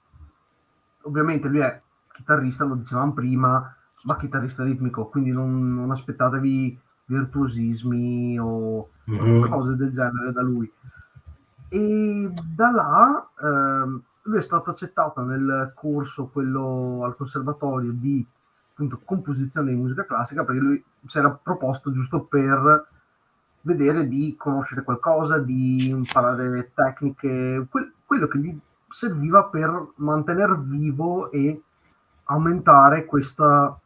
ovviamente lui è chitarrista, lo dicevamo prima, ma chitarrista ritmico, quindi non aspettatevi virtuosismi o cose del genere da lui. E da là lui è stato accettato nel corso, quello al conservatorio di appunto composizione di musica classica, perché lui si era proposto giusto per vedere di conoscere qualcosa, di imparare tecniche, quello che gli serviva per mantenere vivo e aumentare questa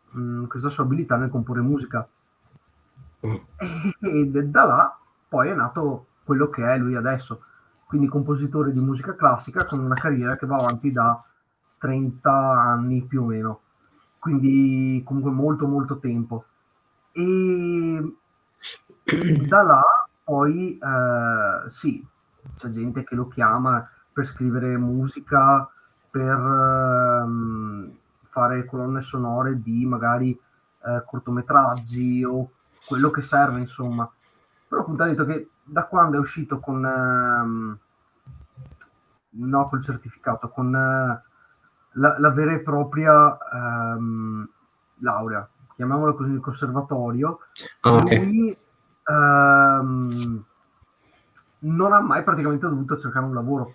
sua abilità nel comporre musica. E da là poi è nato quello che è lui adesso, quindi compositore di musica classica con una carriera che va avanti da 30 anni più o meno, quindi comunque molto molto tempo. E da là poi sì, c'è gente che lo chiama per scrivere musica, per fare colonne sonore di magari cortometraggi o quello che serve, insomma. Però appunto ha detto che da quando è uscito con no, col certificato, con la vera e propria laurea, chiamiamola così, il conservatorio, lui non ha mai praticamente dovuto cercare un lavoro,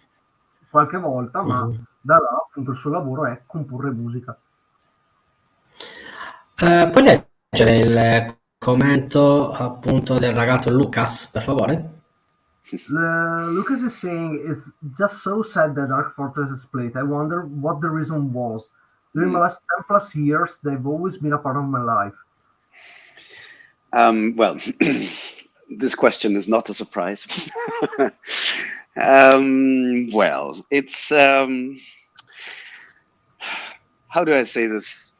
qualche volta, ma da là appunto il suo lavoro è comporre musica. Puoi leggere il commento appunto del ragazzo Lucas, per favore? Lucas is saying, it's just so sad that Dark Fortress is split. I wonder what the reason was. During my last 10 plus years, they've always been a part of my life. Well, this question is not a surprise. Well, it's how do I say this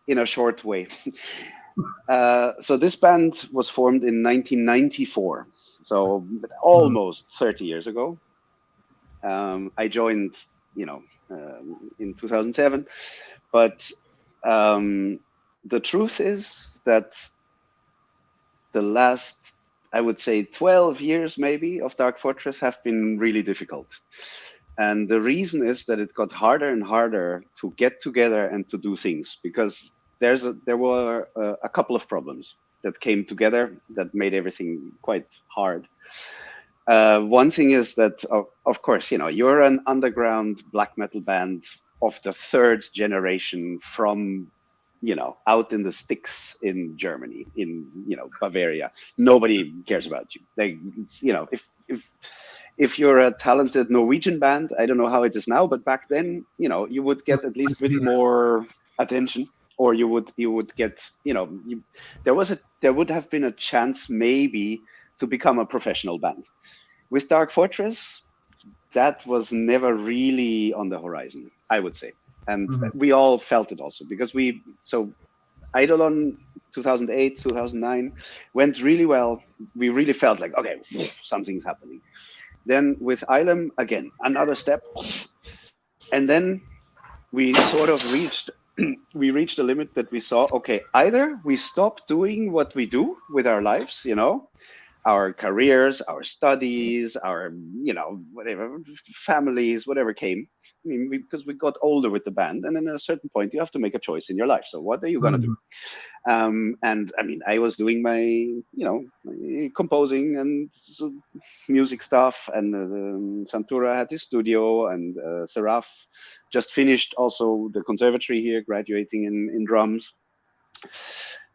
in a short way? So this band was formed in 1994, so almost 30 years ago. I joined, in 2007, but the truth is that the last, I would say, 12 years maybe of Dark Fortress have been really difficult. And the reason is that it got harder and harder to get together and to do things, because there were a couple of problems that came together that made everything quite hard. One thing is that, of course, you're an underground black metal band of the third generation from, out in the sticks in Germany, in, Bavaria. Nobody cares about you. If you're a talented Norwegian band, I don't know how it is now, but back then, you would get at least a bit more attention, or you would get, there would have been a chance maybe to become a professional band. With Dark Fortress, that was never really on the horizon, I would say. And we all felt it also, because Eidolon 2008, 2009 went really well. We really felt like, okay, something's happening. Then with Ylem, again, another step. And then we sort of reached a limit that we saw, okay, either we stop doing what we do with our lives, our careers, our studies, our, whatever, families, whatever came. I mean, because we got older with the band, and then at a certain point, you have to make a choice in your life. So what are you going to do? And I mean, I was doing my, my composing and music stuff, and Santura had his studio, and Seraph just finished also the conservatory here, graduating in drums.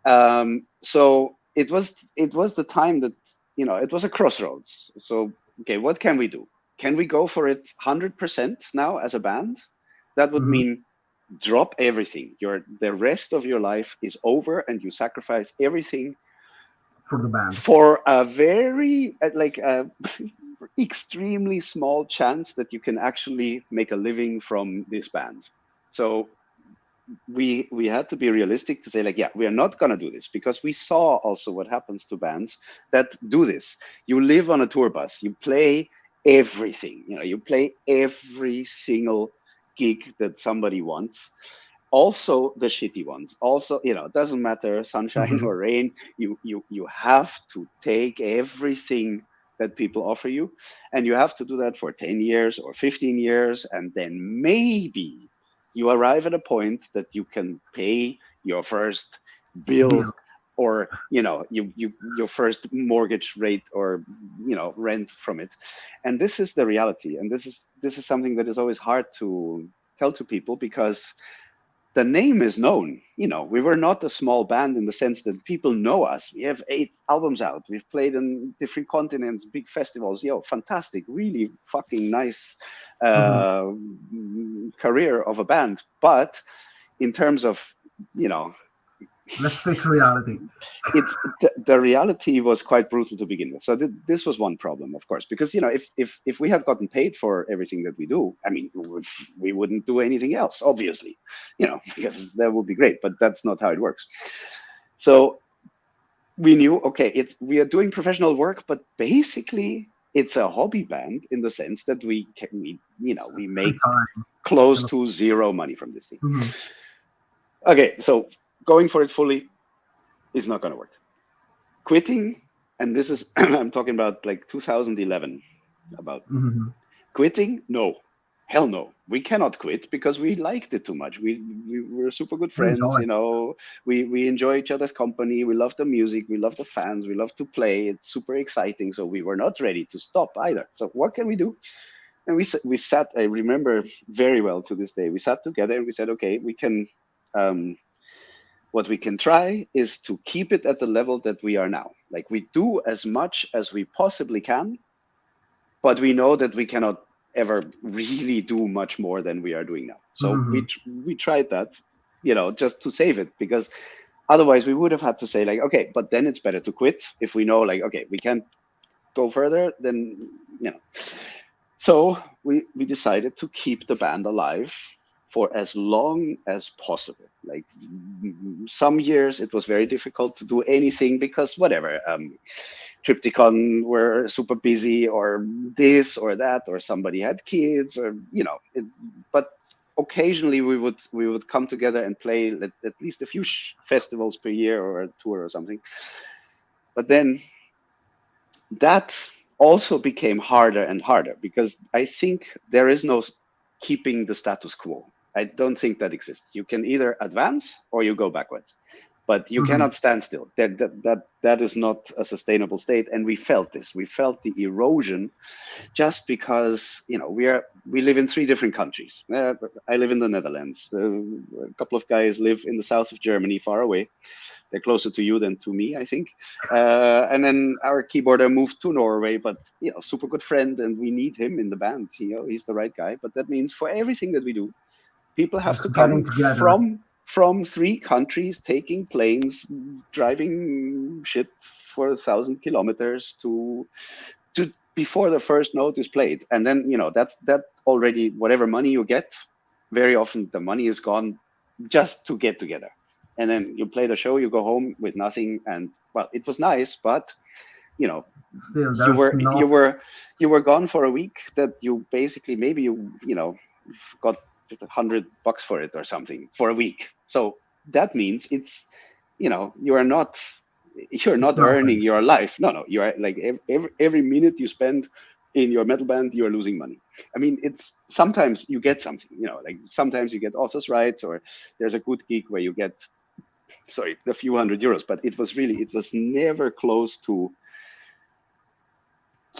So it was the time that, it was a crossroads. So, okay, what can we do? Can we go for it 100% now as a band? That would mean drop everything. The rest of your life is over, and you sacrifice everything for the band, for a very extremely small chance that you can actually make a living from this band. So we had to be realistic to say, we are not going to do this, because we saw also what happens to bands that do this. You live on a tour bus, you play everything, you play every single gig that somebody wants, also the shitty ones. Also, you know, it doesn't matter sunshine or rain. You have to take everything that people offer you, and you have to do that for 10 years or 15 years, and then maybe you arrive at a point that you can pay your first bill, or you know, your first mortgage rate, or you know, rent from it. And this is the reality, and this is something that is always hard to tell to people, because the name is known. You know, we were not a small band in the sense that people know us. We have 8 albums out. We've played in different continents, big festivals. Yo, fantastic, really fucking nice career of a band. But in terms of, you know, let's face reality. The reality was quite brutal to begin with. So this was one problem, of course, because you know, if we had gotten paid for everything that we do, I mean, we wouldn't do anything else, obviously, you know, because that would be great. But that's not how it works. So we knew, okay, we are doing professional work, but basically it's a hobby band in the sense that we make close to zero money from this thing. Okay, so going for it fully is not going to work. Quitting, and this is, I'm talking about like 2011, about quitting, no, hell no. We cannot quit because we liked it too much. We were super good friends, you know, we enjoy each other's company, we love the music, we love the fans, we love to play, it's super exciting. So we were not ready to stop either. So what can we do? And we sat, I remember very well to this day, we sat together and we said, okay, we can, what we can try is to keep it at the level that we are now. Like, we do as much as we possibly can, but we know that we cannot ever really do much more than we are doing now. So we tried that, you know, just to save it, because otherwise we would have had to say like, okay, but then it's better to quit if we know like, okay, we can't go further, then, you know. So we decided to keep the band alive for as long as possible. Like, some years it was very difficult to do anything because whatever, Triptychon were super busy, or this or that, or somebody had kids, or you know. But occasionally we would come together and play at least a few festivals per year, or a tour or something. But then that also became harder and harder, because I think there is no keeping the status quo. I don't think that exists. You can either advance or you go backwards, but you cannot stand still. That is not a sustainable state. And we felt this. We felt the erosion, just because, you know, we live in 3 different countries. I live in the Netherlands. A couple of guys live in the south of Germany, far away. They're closer to you than to me, I think. And then our keyboarder moved to Norway, but you know, super good friend, and we need him in the band. You know, he's the right guy. But that means for everything that we do, people have to come from 3 countries, taking planes, driving shit for 1,000 kilometers to before the first note is played. And then, you know, that already, whatever money you get, very often the money is gone just to get together. And then you play the show, you go home with nothing. And well, it was nice, but you know, you were gone for a week that you basically, maybe you know, got $100 for it or something for a week. So that means it's, you know, you're not earning your life. No, you are like every minute you spend in your metal band, you're losing money. I mean, it's sometimes you get something, you know, like sometimes you get author's rights, or there's a good gig where you get, a few €100, but it was never close to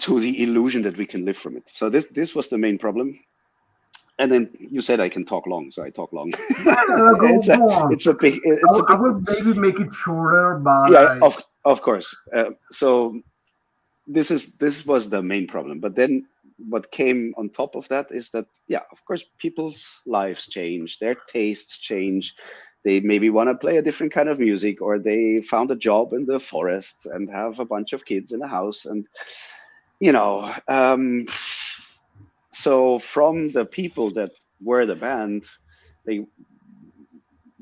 the illusion that we can live from it. So this was the main problem. And then you said I can talk long, so I talk long. It's a big. I will maybe make it shorter, but yeah, of course. So this was the main problem. But then what came on top of that is that, yeah, of course, people's lives change, their tastes change. They maybe want to play a different kind of music, or they found a job in the forest and have a bunch of kids in a house, and you know. So from the people that were the band, they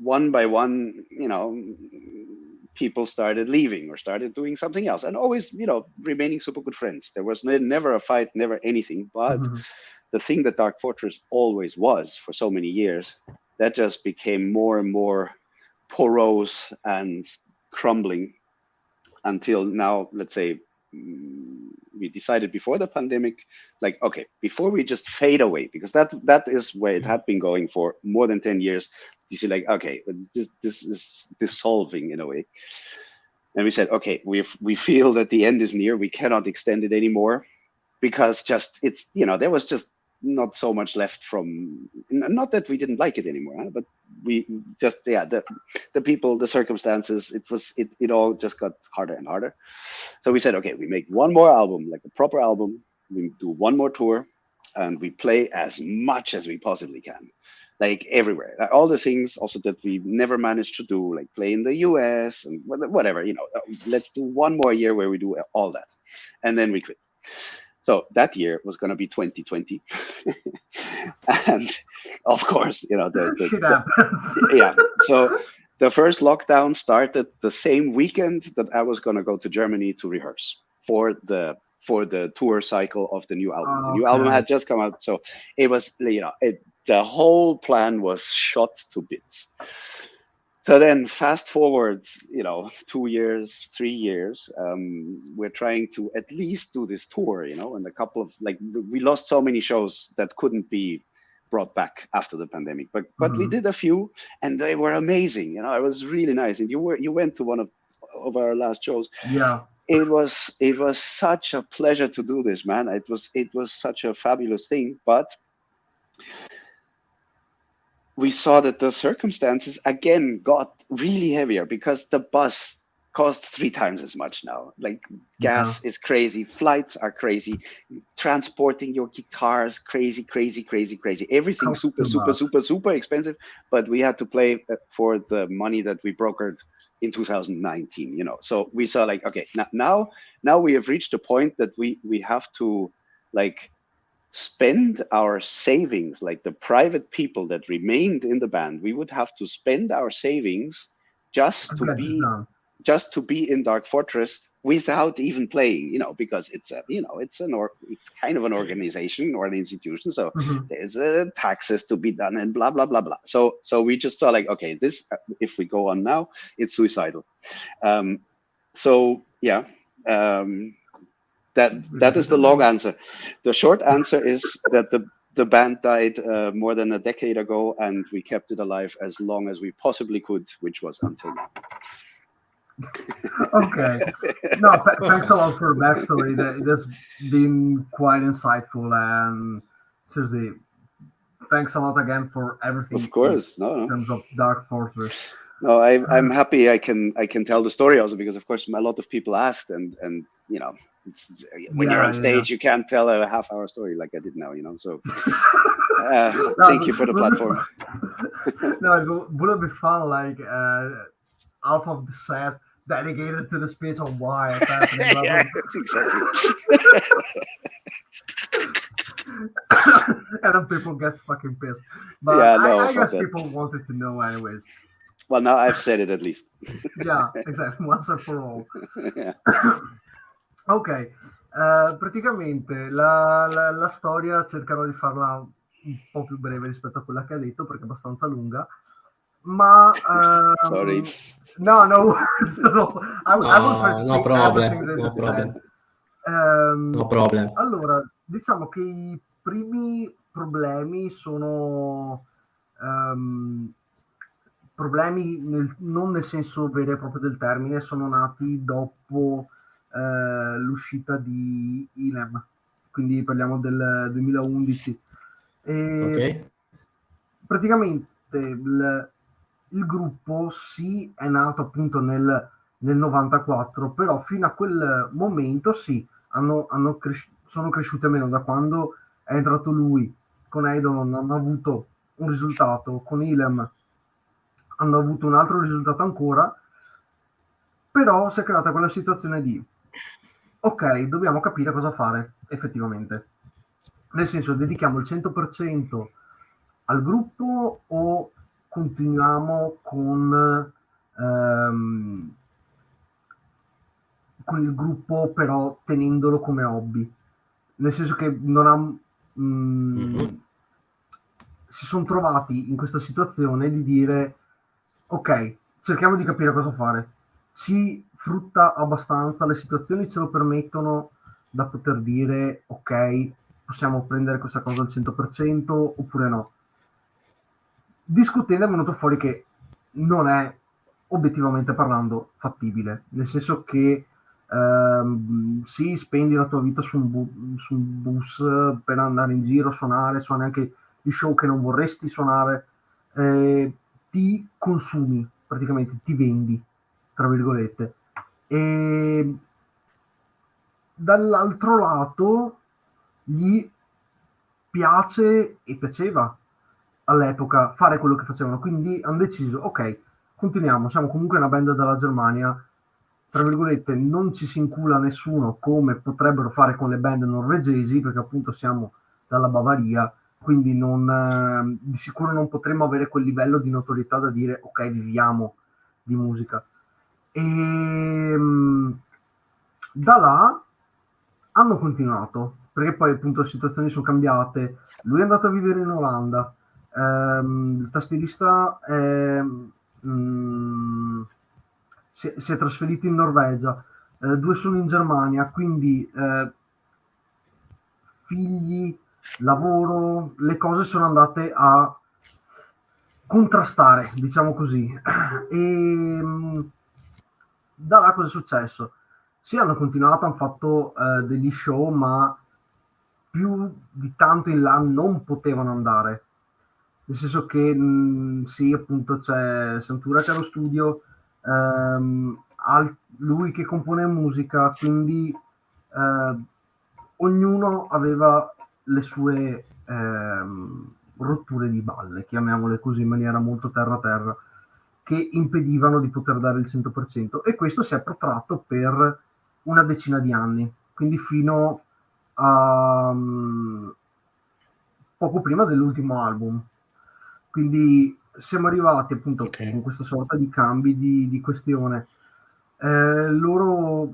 one by one, you know, people started leaving or started doing something else, and always, you know, remaining super good friends. There was never a fight, never anything. But the thing that Dark Fortress always was for so many years that just became more and more porous and crumbling until now. Let's say we decided before the pandemic, like, okay, before we just fade away, because that is where it had been going for more than 10 years. You see, like, okay, this is dissolving in a way. And we said, okay, we feel that the end is near. We cannot extend it anymore, because just it's, there was just not so much left from, not that we didn't like it anymore, but we just, the people, the circumstances, it all just got harder and harder. So we said, okay, we make one more album, like a proper album. We do one more tour, and we play as much as we possibly can, like everywhere. All the things also that we never managed to do, like play in the US and whatever, let's do one more year where we do all that. And then we quit. So that year was going to be 2020. And of course, so the first lockdown started the same weekend that I was going to go to Germany to rehearse for the tour cycle of the new album. The new album had just come out. So it was, the whole plan was shot to bits. So then fast forward, 2 years, 3 years, we're trying to at least do this tour, and a couple of, we lost so many shows that couldn't be brought back after the pandemic, but we did a few, and they were amazing. It was really nice. And you went to one of our last shows. Yeah. It was such a pleasure to do this, man. It was such a fabulous thing, but we saw that the circumstances again got really heavier, because the bus costs 3 times as much now. Like, gas is crazy, flights are crazy, transporting your guitars, crazy. Everything super expensive. But we had to play for the money that we brokered in 2019, So we saw, like, okay, now we have reached a point that we have to, like, spend our savings, like the private people that remained in the band, we would have to spend our savings just to be in Dark Fortress without even playing, because it's kind of an organization or an institution. So there's taxes to be done and blah, blah, blah, blah. So we just saw, like, okay, this, if we go on now, it's suicidal. That is the long answer. The short answer is that the band died more than a decade ago, and we kept it alive as long as we possibly could, which was until now. Okay. No, thanks a lot for the backstory. It has been quite insightful, and seriously, thanks a lot again for everything. Of course, in terms of Dark Fortress. No, I'm happy I can tell the story also, because of course a lot of people asked, and when you're on stage, you can't tell a half-hour story like I did now, So thank you for the platform. No, it would be fun, like half of the set dedicated to the speech on why it's happening. Yeah, exactly. And then people get fucking pissed. But I guess people wanted to know anyways. Well, now I've said it at least. Yeah, exactly. Once and for all. Yeah. Ok, praticamente la storia cercherò di farla un po' più breve rispetto a quella che ha detto, perché è abbastanza lunga, ma sorry. No worries. I will try to say problem. everything No that problem. No problem. Allora, diciamo che i primi problemi sono problemi non nel senso vero e proprio del termine, sono nati dopo l'uscita di Ylem, quindi parliamo del 2011. E praticamente il gruppo sì è nato appunto nel 94, però fino a quel momento sì, sono cresciute meno. Da quando è entrato lui con Eidolon hanno avuto un risultato, con Ylem hanno avuto un altro risultato ancora, però si è creata quella situazione di ok, dobbiamo capire cosa fare effettivamente, nel senso, dedichiamo il 100% al gruppo o continuiamo con il gruppo però tenendolo come hobby, nel senso che non ha si sono trovati in questa situazione di dire ok, cerchiamo di capire cosa fare. Ci frutta abbastanza, le situazioni ce lo permettono da poter dire ok, possiamo prendere questa cosa al 100% oppure no. Discutendo è venuto fuori che non è, obiettivamente parlando, fattibile, nel senso che sì, spendi la tua vita su un bus per andare in giro, suonare anche gli show che non vorresti suonare, ti consumi, praticamente ti vendi, tra virgolette. E dall'altro lato gli piace e piaceva all'epoca fare quello che facevano, quindi hanno deciso ok, continuiamo, siamo comunque una band dalla Germania, tra virgolette non ci si incula nessuno come potrebbero fare con le band norvegesi, perché appunto siamo dalla Bavaria, quindi di sicuro non potremmo avere quel livello di notorietà da dire ok, viviamo di musica. E da là hanno continuato, perché poi appunto le situazioni sono cambiate, lui è andato a vivere in Olanda, il tastierista si è trasferito in Norvegia, 2 sono in Germania, quindi figli, lavoro, le cose sono andate a contrastare, diciamo così. E da là cosa è successo? Sì, hanno continuato, hanno fatto degli show, ma più di tanto in là non potevano andare. Nel senso che sì, appunto c'è Santura che è allo studio, lui che compone musica, quindi ognuno aveva le sue rotture di balle, chiamiamole così in maniera molto terra-terra, che impedivano di poter dare il 100%, e questo si è protratto per una decina di anni, quindi fino a poco prima dell'ultimo album. Quindi siamo arrivati appunto con questa sorta di cambi di questione. Loro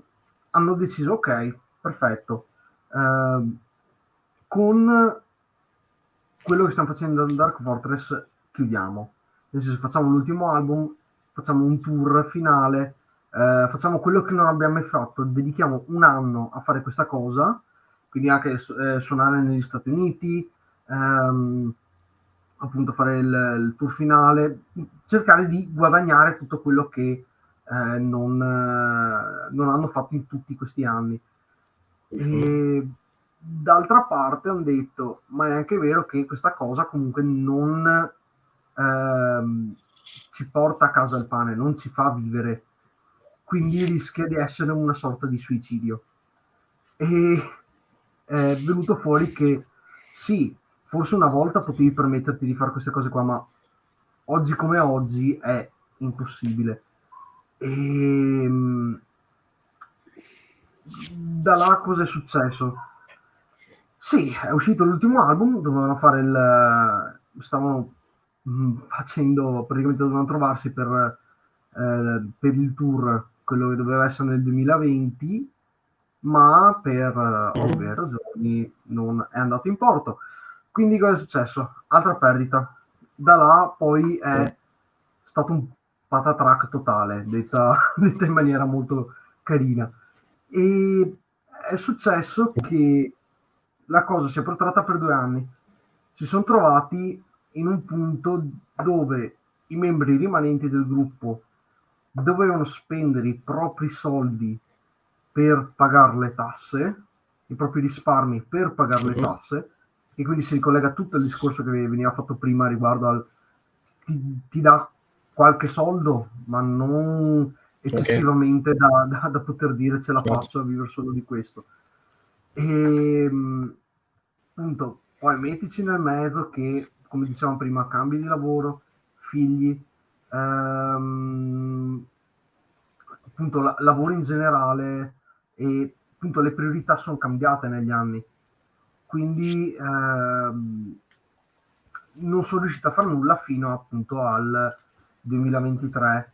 hanno deciso ok, perfetto, con quello che stiamo facendo da Dark Fortress chiudiamo, nel senso facciamo l'ultimo album, facciamo un tour finale, facciamo quello che non abbiamo mai fatto, dedichiamo un anno a fare questa cosa, quindi anche suonare negli Stati Uniti, appunto fare il tour finale, cercare di guadagnare tutto quello che non hanno fatto in tutti questi anni. E d'altra parte hanno detto, ma è anche vero che questa cosa comunque non ci porta a casa il pane, non ci fa vivere, quindi rischia di essere una sorta di suicidio. E è venuto fuori che sì, forse una volta potevi permetterti di fare queste cose qua, ma oggi come oggi è impossibile. E da là cosa è successo? Sì, è uscito l'ultimo album, dovevano fare stavano facendo, praticamente dovevano trovarsi per il tour, quello che doveva essere nel 2020, ma per ovvie ragioni non è andato in porto. Quindi cosa è successo? Altra perdita. Da là poi è stato un patatrack totale, detta in maniera molto carina. E è successo che la cosa si è protratta per 2 anni. Si sono trovati in un punto dove i membri rimanenti del gruppo dovevano spendere i propri soldi per pagare le tasse, i propri risparmi per pagare le tasse, e quindi si ricollega tutto il discorso che veniva fatto prima riguardo al ti dà qualche soldo, ma non eccessivamente da poter dire ce la faccio a vivere solo di questo. E appunto poi mettici nel mezzo che, come dicevamo prima, cambi di lavoro, figli, appunto lavoro in generale, e appunto le priorità sono cambiate negli anni, quindi non sono riuscito a fare nulla fino appunto al 2023,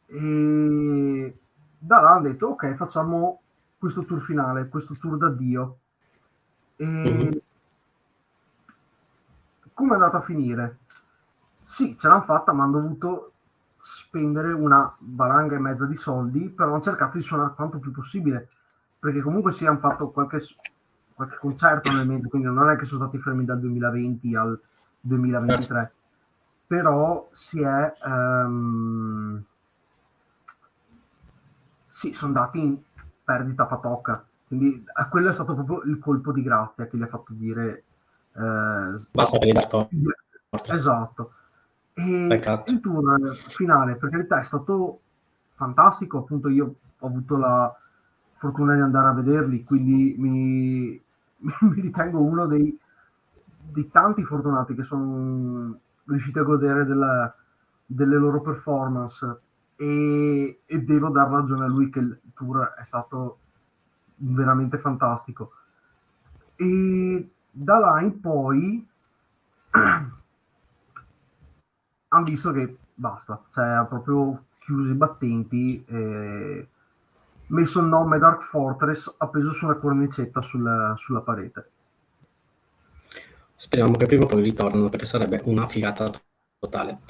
e da là ho detto ok, facciamo questo tour finale, questo tour d'addio, e come è andata a finire? Sì, ce l'hanno fatta, ma hanno dovuto spendere una valanga e mezza di soldi, però hanno cercato di suonare quanto più possibile, perché comunque sì, hanno fatto qualche concerto nel mentre, quindi non è che sono stati fermi dal 2020 al 2023, però si è sì, sono andati in perdita patocca, quindi quello è stato proprio il colpo di grazia che gli ha fatto dire basta per i Dark Horse. esatto. E Peccato. il tour finale, per carità, è stato fantastico. Appunto, io ho avuto la fortuna di andare a vederli, quindi mi ritengo uno dei tanti fortunati che sono riusciti a godere delle loro performance. E devo dar ragione a lui che il tour è stato veramente fantastico. E da là in poi hanno visto che basta, cioè ha proprio chiuso i battenti, messo il nome Dark Fortress appeso su una cornicetta sulla parete. Speriamo che prima o poi ritornino, perché sarebbe una figata totale.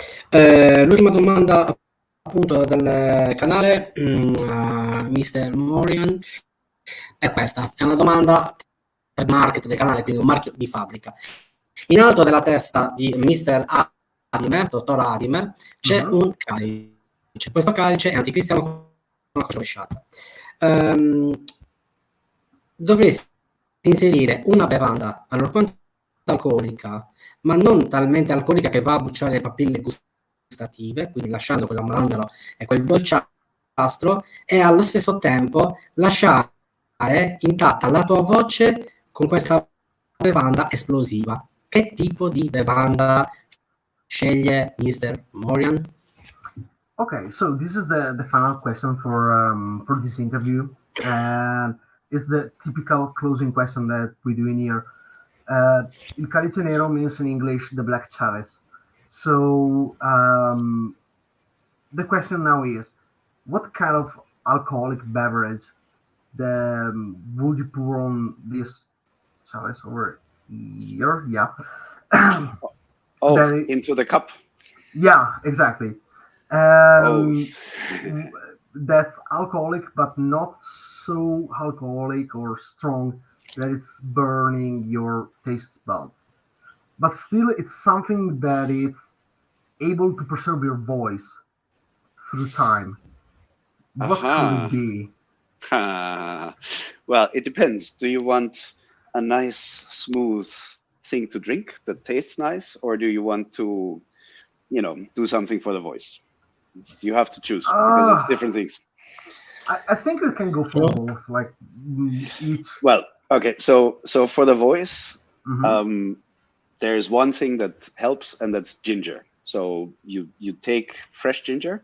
L'ultima domanda appunto dal canale Mr. Morian è questa, è una domanda per market del canale, quindi un marchio di fabbrica. In alto della testa di Mr. Adimer, dottor Adimer, c'è un calice. Questo calice è anticristiano con una croce rovesciata. Dovresti inserire una bevanda allorquanto alcolica, ma non talmente alcolica che va a bruciare le papille gustative, quindi lasciando quell'amandolo e quel dolciastro, e allo stesso tempo lasciare intatta la tua voce con questa bevanda esplosiva. Che tipo di bevanda sceglie Mr. Morian? Okay, so this is the final question for this interview, and it's the typical closing question that we do in here. Il Calice Nero means in English the black chalice. So the question now is, what kind of alcoholic beverage would you pour on this chalice over here? Yeah. Into the cup. Yeah, exactly. That's alcoholic, but not so alcoholic or strong that it's burning your taste buds. But still, it's something that is able to preserve your voice through time. What could it be? Well, it depends. Do you want a nice, smooth thing to drink that tastes nice, or do you want to, do something for the voice? You have to choose because it's different things. I think we can go for both, like each. Well, okay. So for the voice, there's one thing that helps, and that's ginger. So you take fresh ginger,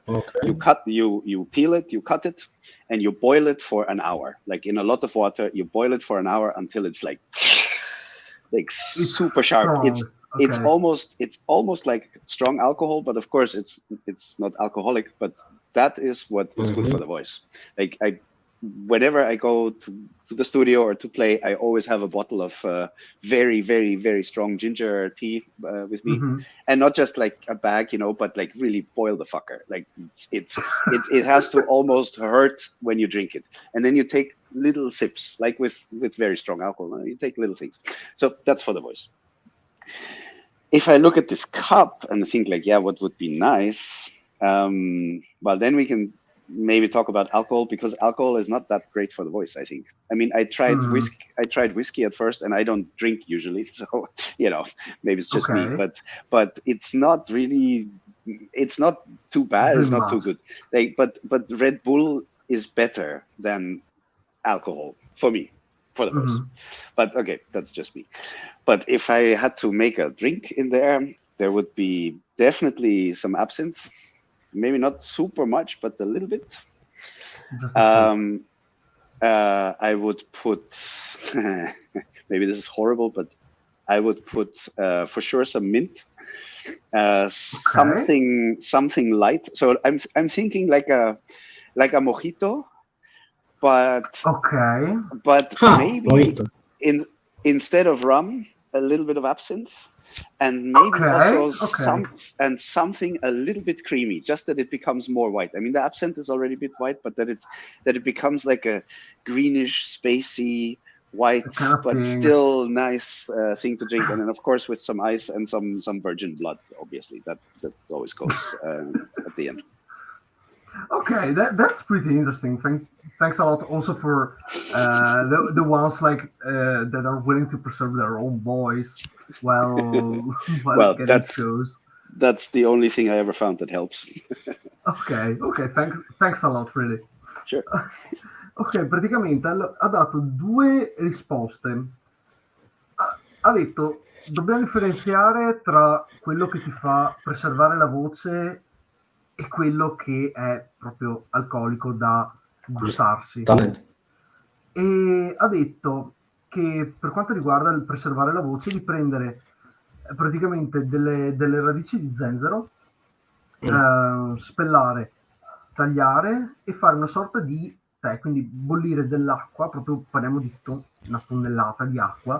you peel it, you cut it, and you boil it for an hour. Like in a lot of water, you boil it for an hour until it's like super sharp. Strong. It's almost like strong alcohol, but of course it's not alcoholic. But that is what is good for the voice. Like whenever I go to the studio or to play, I always have a bottle of very, very, very strong ginger tea with me, and not just like a bag, but like really boil the fucker. Like it has to almost hurt when you drink it, and then you take little sips, like with very strong alcohol. You take little things. So that's for the voice. If I look at this cup and think like, what would be nice? Well, then we can maybe talk about alcohol, because alcohol is not that great for the voice, I think. I mean, I tried whiskey at first, and I don't drink usually, so maybe it's just me, but it's not really, it's not too bad, it's not too good. Like, but Red Bull is better than alcohol for me, for the voice. But okay, that's just me. But if I had to make a drink in there, there would be definitely some absinthe. Maybe not super much, but a little bit. I would put, maybe this is horrible, but I would put for sure some mint, something light. So I'm thinking like a mojito, but maybe instead of rum, a little bit of absinthe, and maybe something a little bit creamy, just that it becomes more white. I mean, the absinthe is already a bit white, but that it becomes like a greenish, spacey white, but still nice thing to drink. And then, of course, with some ice and some virgin blood, obviously, that always goes at the end. Okay, that's pretty interesting. Thanks a lot also for the ones like that are willing to preserve their own voice while getting shows. That's the only thing I ever found that helps. Ok, thanks a lot, really. Sure. Ok, praticamente ha dato due risposte. Ha detto, dobbiamo differenziare tra quello che ti fa preservare la voce e quello che è proprio alcolico da gustarsi. E ha detto che per quanto riguarda il preservare la voce, di prendere praticamente delle radici di zenzero, spellare, tagliare e fare una sorta di tè, quindi bollire dell'acqua, proprio parliamo di una tonnellata di acqua,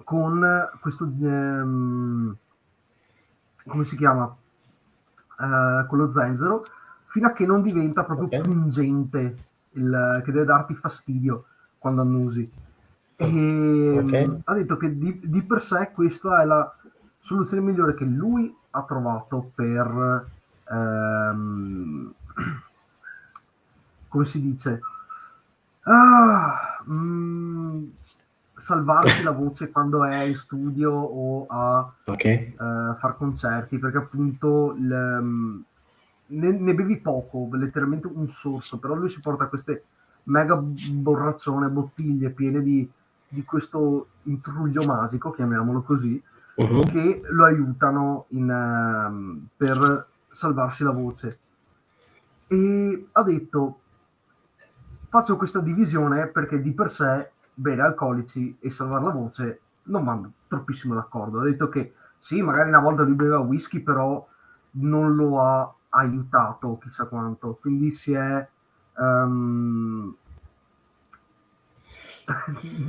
con questo, come si chiama? Con lo zenzero, fino a che non diventa proprio pungente, che deve darti fastidio quando annusi. E ha detto che di per sé questa è la soluzione migliore che lui ha trovato per come si dice, salvarsi la voce quando è in studio o a far concerti, perché appunto ne bevi poco, letteralmente un sorso, però lui si porta queste mega borraccione, bottiglie piene di questo intruglio magico, chiamiamolo così, che lo aiutano per salvarsi la voce. E ha detto, faccio questa divisione perché di per sé bere alcolici e salvare la voce non vanno troppissimo d'accordo. Ha detto che sì, magari una volta lui beveva whisky, però non lo ha aiutato chissà quanto, quindi si è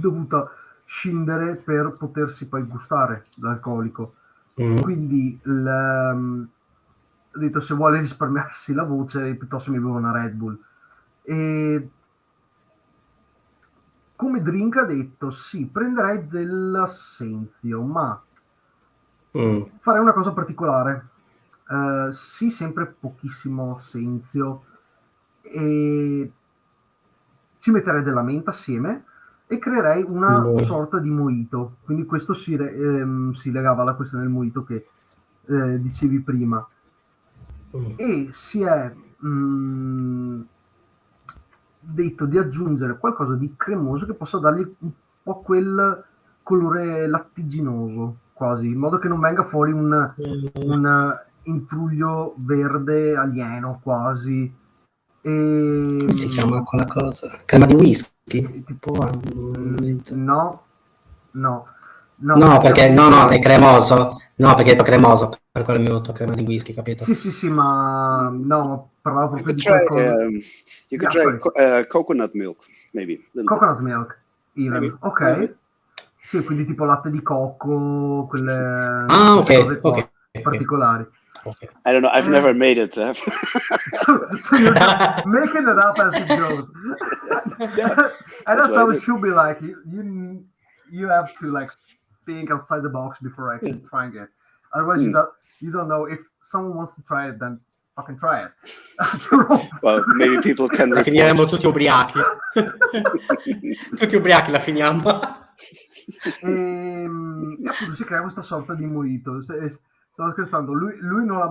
dovuta scindere per potersi poi gustare l'alcolico. Quindi ha detto, se vuole risparmiarsi la voce, piuttosto mi bevo una Red Bull. E come drink ha detto, sì, prenderei dell'assenzio, ma farei una cosa particolare. Sì, sempre pochissimo assenzio, e ci metterei della menta assieme e creerei una sorta di mojito. Quindi questo si legava alla questione del mojito che dicevi prima. E si è detto di aggiungere qualcosa di cremoso che possa dargli un po' quel colore lattiginoso, quasi, in modo che non venga fuori un intruglio verde alieno quasi. Come si chiama quella cosa? Crema di whisky? No, perché è cremoso. No, perché è cremoso, per quello mi ho detto crema di whisky, capito? Sì, ma no, parlavo proprio di qualcosa. You could try coconut milk, maybe. Coconut milk, even. Ok. Maybe. Sì, quindi tipo latte di cocco, quelle cose qua, particolari. Okay. I don't know. I've never made it. So you're just making it up as it goes. And that's how it should be like. You have to like think outside the box before actually trying it. Otherwise, you don't know. If someone wants to try it, then fucking try it. Well, maybe people can. La finiremo tutti ubriachi. Tutti ubriachi la finiamo. E appunto si crea questa sorta di mojito. Stavo scherzando, lui non l'ha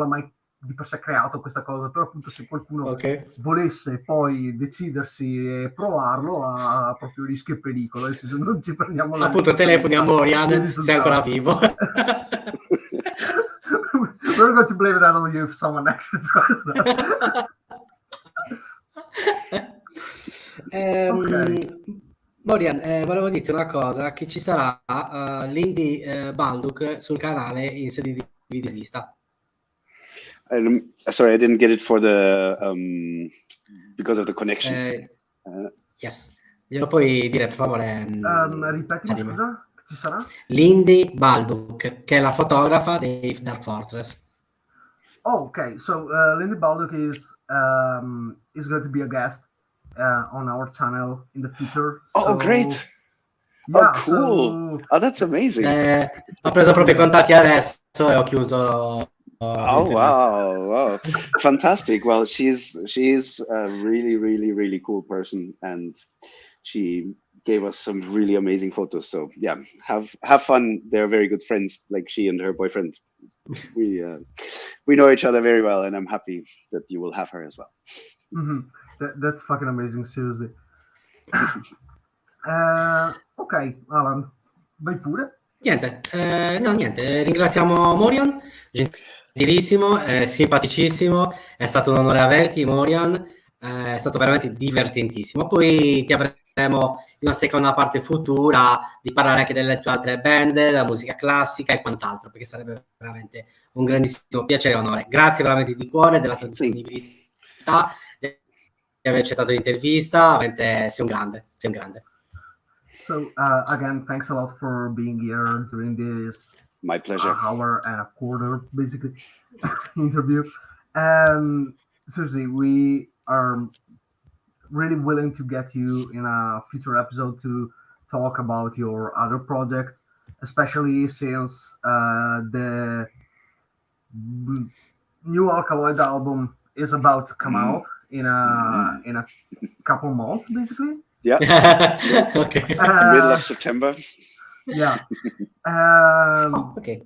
mai di per sé creato questa cosa, però appunto se qualcuno volesse poi decidersi e provarlo ha proprio rischio e pericolo, nel senso non ci prendiamo la appunto telefoni a Morian, sei ancora vivo. We're going to blame that on you if someone actually tries that. Morian, volevo dirti una cosa, che ci sarà l'Indie Banduk sul canale in sede di Intervista. Sorry, I didn't get it for the because of the connection. Yes. Glielo puoi dire per favore? Ripetimi, Adime. scusa, ci sarà? Lindy Baldock, che è la fotografa dei Dark Fortress. Oh, okay. So Lindy Baldock is going to be a guest on our channel in the future. Oh, So, great! yeah, Oh, cool! Oh, that's amazing! Ho preso proprio i contatti adesso e ho chiuso. Oh wow! Fantastic. Well, she's a really, really, really cool person, and she gave us some really amazing photos. So yeah, have fun. They're very good friends, like she and her boyfriend. We know each other very well, and I'm happy that you will have her as well. Mm-hmm. That's fucking amazing, seriously. Ok, Alan, vai pure. Niente, ringraziamo Morion, gentilissimo, simpaticissimo, è stato un onore averti, Morion, è stato veramente divertentissimo. Poi ti avremo in una seconda parte futura di parlare anche delle tue altre band, della musica classica e quant'altro, perché sarebbe veramente un grandissimo piacere e onore. Grazie veramente di cuore della tua disponibilità, di aver accettato l'intervista, veramente sei un grande. So again, thanks a lot for being here during this My pleasure. Hour and a quarter, basically, interview. Seriously, we are really willing to get you in a future episode to talk about your other projects, especially since the new Alkaloid album is about to come out in a couple months, basically. Yeah. Okay. Middle of September. Yeah. Okay.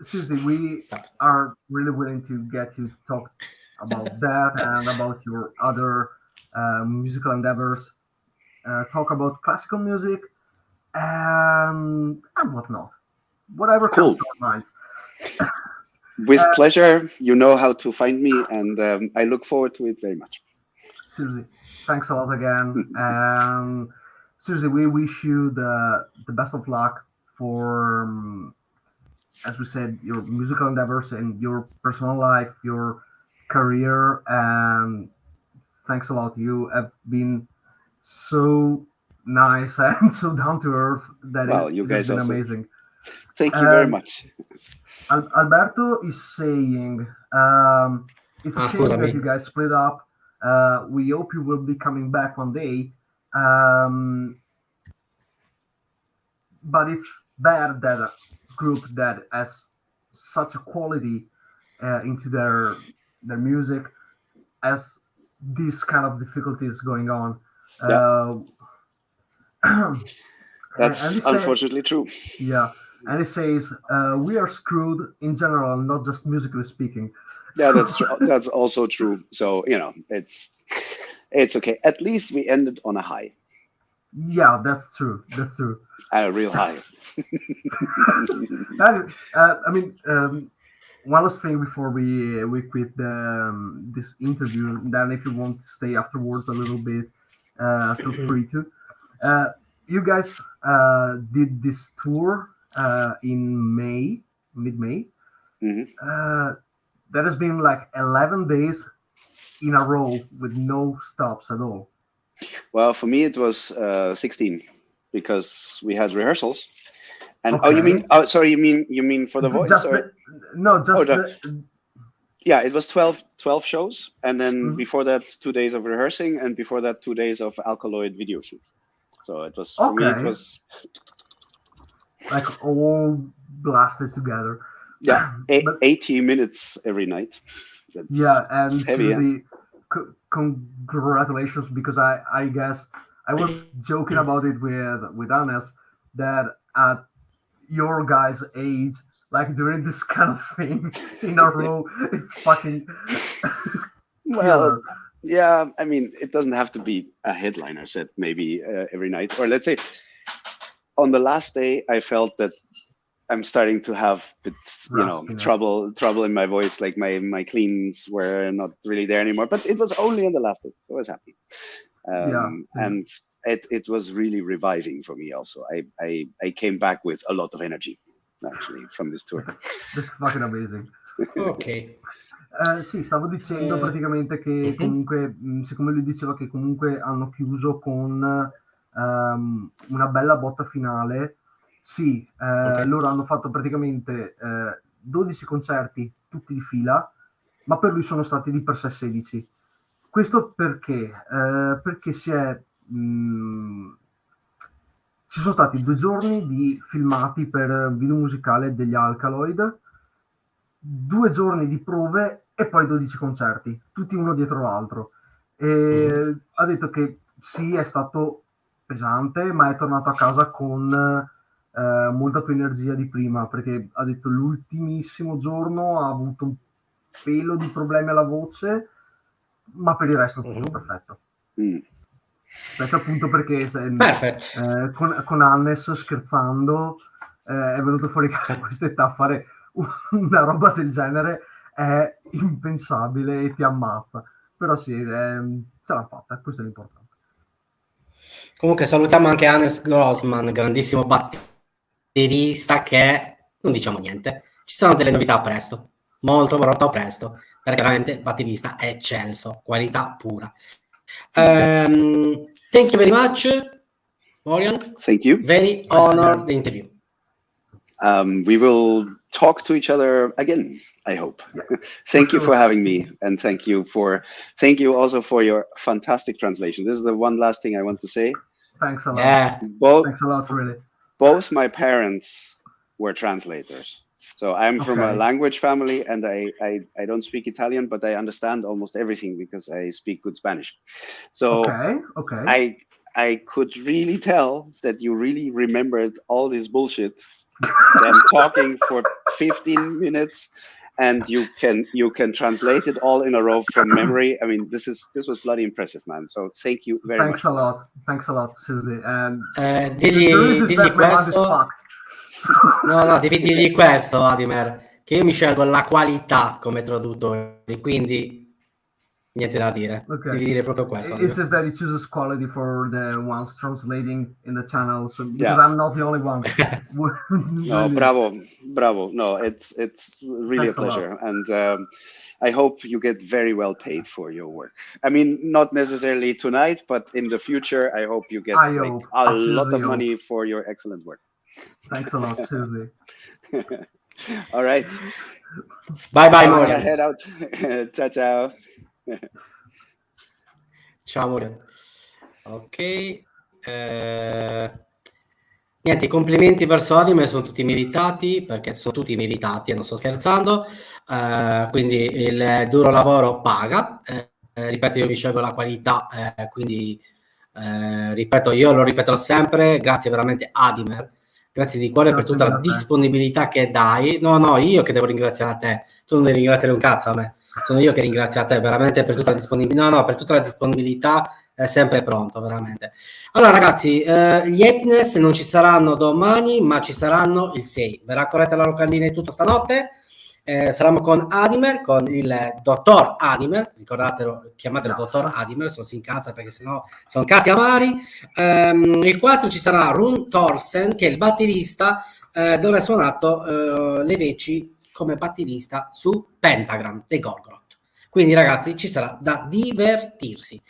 Seriously, we are really willing to get you to talk about that and about your other musical endeavors, talk about classical music and whatnot, whatever comes to our minds. With pleasure. You know how to find me, and I look forward to it very much. Seriously, thanks a lot again. And seriously, we wish you the best of luck for, as we said, your musical endeavors and your personal life, your career. And thanks a lot. You have been so nice and so down to earth that you guys has been also. amazing. Thank you very much. Alberto is saying it's a shame that you guys split up. We hope you will be coming back one day. But it's bad that a group that has such a quality into their music has these kind of difficulties going on. That's unfortunately true. Yeah. And it says, we are screwed in general, not just musically speaking. Yeah, that's true. That's also true. So, it's okay. At least we ended on a high. Yeah, that's true. That's true. A real high. One last thing before we quit this interview. Then, if you want to stay afterwards a little bit, feel free to. You guys did this tour in mid-May. Mm-hmm. That has been like 11 days in a row with no stops at all. Well, for me it was 16 because we had rehearsals. And you mean for the voice? Yeah, it was 12 shows, and then before that 2 days of rehearsing, and before that 2 days of Alkaloid video shoot. So it was for me, it was like all blasted together. Yeah, 80 minutes every night. That's and heavy, congratulations, because I guess I was joking about it with Anes that at your guys' age, like during this kind of thing in a row, it's fucking well, yeah, I mean, it doesn't have to be a headliner set maybe every night, or let's say on the last day I felt that I'm starting to have trouble in my voice, like my cleans were not really there anymore, but it was only on the last day. I was happy. And it was really reviving for me also. I came back with a lot of energy actually from this tour. That's fucking amazing. Ok. Sì, stavo dicendo praticamente che comunque, siccome lui diceva che comunque hanno chiuso con una bella botta finale. Sì, loro hanno fatto praticamente 12 concerti, tutti di fila, ma per lui sono stati di per sé 16. Questo perché? Perché ci sono stati 2 giorni di filmati per video musicale degli Alkaloid, 2 giorni di prove e poi 12 concerti, tutti uno dietro l'altro. E ha detto che sì, è stato pesante, ma è tornato a casa con molta più energia di prima, perché ha detto l'ultimissimo giorno ha avuto un pelo di problemi alla voce, ma per il resto tutto perfetto. Specie appunto perché con Hannes, scherzando, è venuto fuori che a quest'età fare una roba del genere è impensabile e ti ammazza. Però sì, ce l'ha fatta, questo è l'importante. Comunque salutiamo anche Hannes Grossman, grandissimo batterista, che non diciamo niente, ci saranno delle novità presto, molto presto, perché veramente batterista è eccelso, qualità pura. Thank you very much, Morion. Thank you. Very honored the interview. We will talk to each other again, I hope. Thank you for having me, and thank you also for your fantastic translation. This is the one last thing I want to say. Thanks a lot. Yeah. Thanks a lot, really. Both my parents were translators. So I'm from a language family, and I don't speak Italian, but I understand almost everything because I speak good Spanish. So I could really tell that you really remembered all this bullshit, them talking for 15 minutes, and you can translate it all in a row from memory. I mean, this was bloody impressive, man. So thank you very much. Thanks a lot, Susie. And digli questo. No, devi dirgli questo, Adimer, che io mi scelgo la qualità come traduttore, quindi niente da dire. Devi dire proprio questo. It says that he chooses quality for the ones translating in the channel, so because I'm not the only one. No, bravo. No, it's really a pleasure, and I hope you get very well paid for your work. I mean, not necessarily tonight, but in the future, I hope you get a lot of money for your excellent work. Thanks a lot, Susie. All right. Bye, Morion. Head out. Ciao. Ciao, Morion. Ok. Niente, i complimenti verso Adimer sono tutti meritati, perché sono tutti meritati e non sto scherzando. Quindi il duro lavoro paga. Ripeto, io vi scelgo la qualità, quindi io lo ripeterò sempre. Grazie veramente, Adimer. Grazie di cuore per tutta la disponibilità che dai. No, io che devo ringraziare a te. Tu non devi ringraziare un cazzo a me. Sono io che ringrazio a te veramente per tutta la disponibilità. No, per tutta la disponibilità, è sempre pronto, veramente. Allora, ragazzi, gli Happiness non ci saranno domani, ma ci saranno il 6. Verrà corretta la locandina tutta stanotte. Saremo con Adimer, con il dottor Adimer, ricordatelo, chiamatelo dottor Adimer, se non si incazza, perché sennò sono cazzi amari. Il 4 ci sarà Rune Thorsen, che è il batterista, dove ha suonato le veci come batterista su Pentagram dei Gorgoroth. Quindi, ragazzi, ci sarà da divertirsi.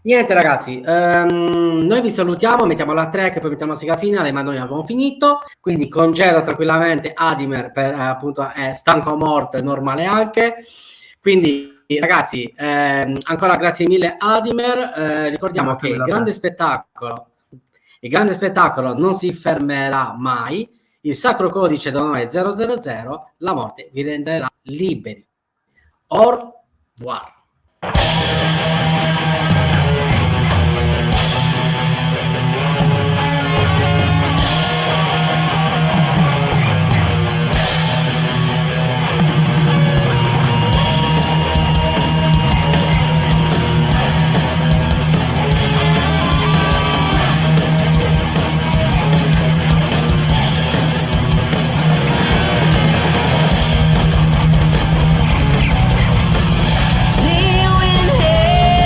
Niente, ragazzi, noi vi salutiamo, mettiamo la track, poi mettiamo la sigla finale, ma noi abbiamo finito. Quindi congedo tranquillamente Adimer, per appunto è stanco a morte, normale anche. Quindi, ragazzi, ancora grazie mille, Adimer. Ricordiamo che il grande spettacolo non si fermerà mai. Il sacro codice da noi è 000, la morte vi renderà liberi. Au revoir. See you in hell.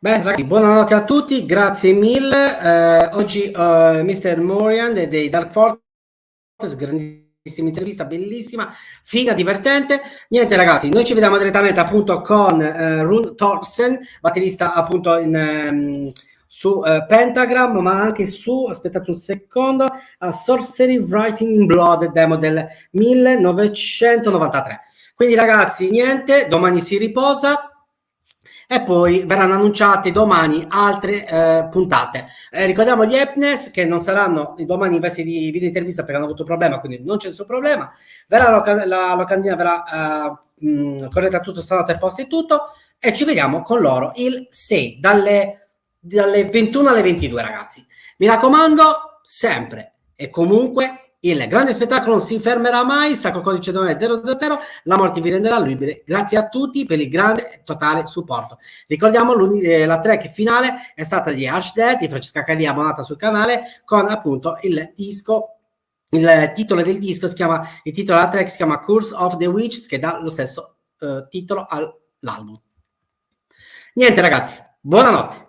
Beh, ragazzi, buonanotte a tutti, grazie mille. Oggi Mr. Morian dei Dark Forces, grandissima intervista, bellissima, figa, divertente. Niente, ragazzi, noi ci vediamo direttamente appunto con Rune Thorsen, batterista appunto su Pentagram, ma anche su, aspettate un secondo, a Sorcery Writing in Blood, demo del 1993. Quindi ragazzi, niente, domani si riposa. E poi verranno annunciate domani altre puntate. Ricordiamo gli Happiness che non saranno domani in veste di video intervista perché hanno avuto un problema, quindi non c'è nessun problema. La locandina verrà corretta tutto, stanotte posto e tutto. E ci vediamo con loro il 6 dalle 21 alle 22, ragazzi. Mi raccomando, sempre e comunque il grande spettacolo non si fermerà mai. Sacro codice 000, la morte vi renderà liberi. Grazie a tutti per il grande totale supporto. Ricordiamo la track finale è stata di Dead di Fransce Kali, abbonata sul canale, con appunto il disco. Il titolo del disco si chiama, il titolo della track si chiama Curse of the Witch, che dà lo stesso titolo all'album. Niente ragazzi, buonanotte.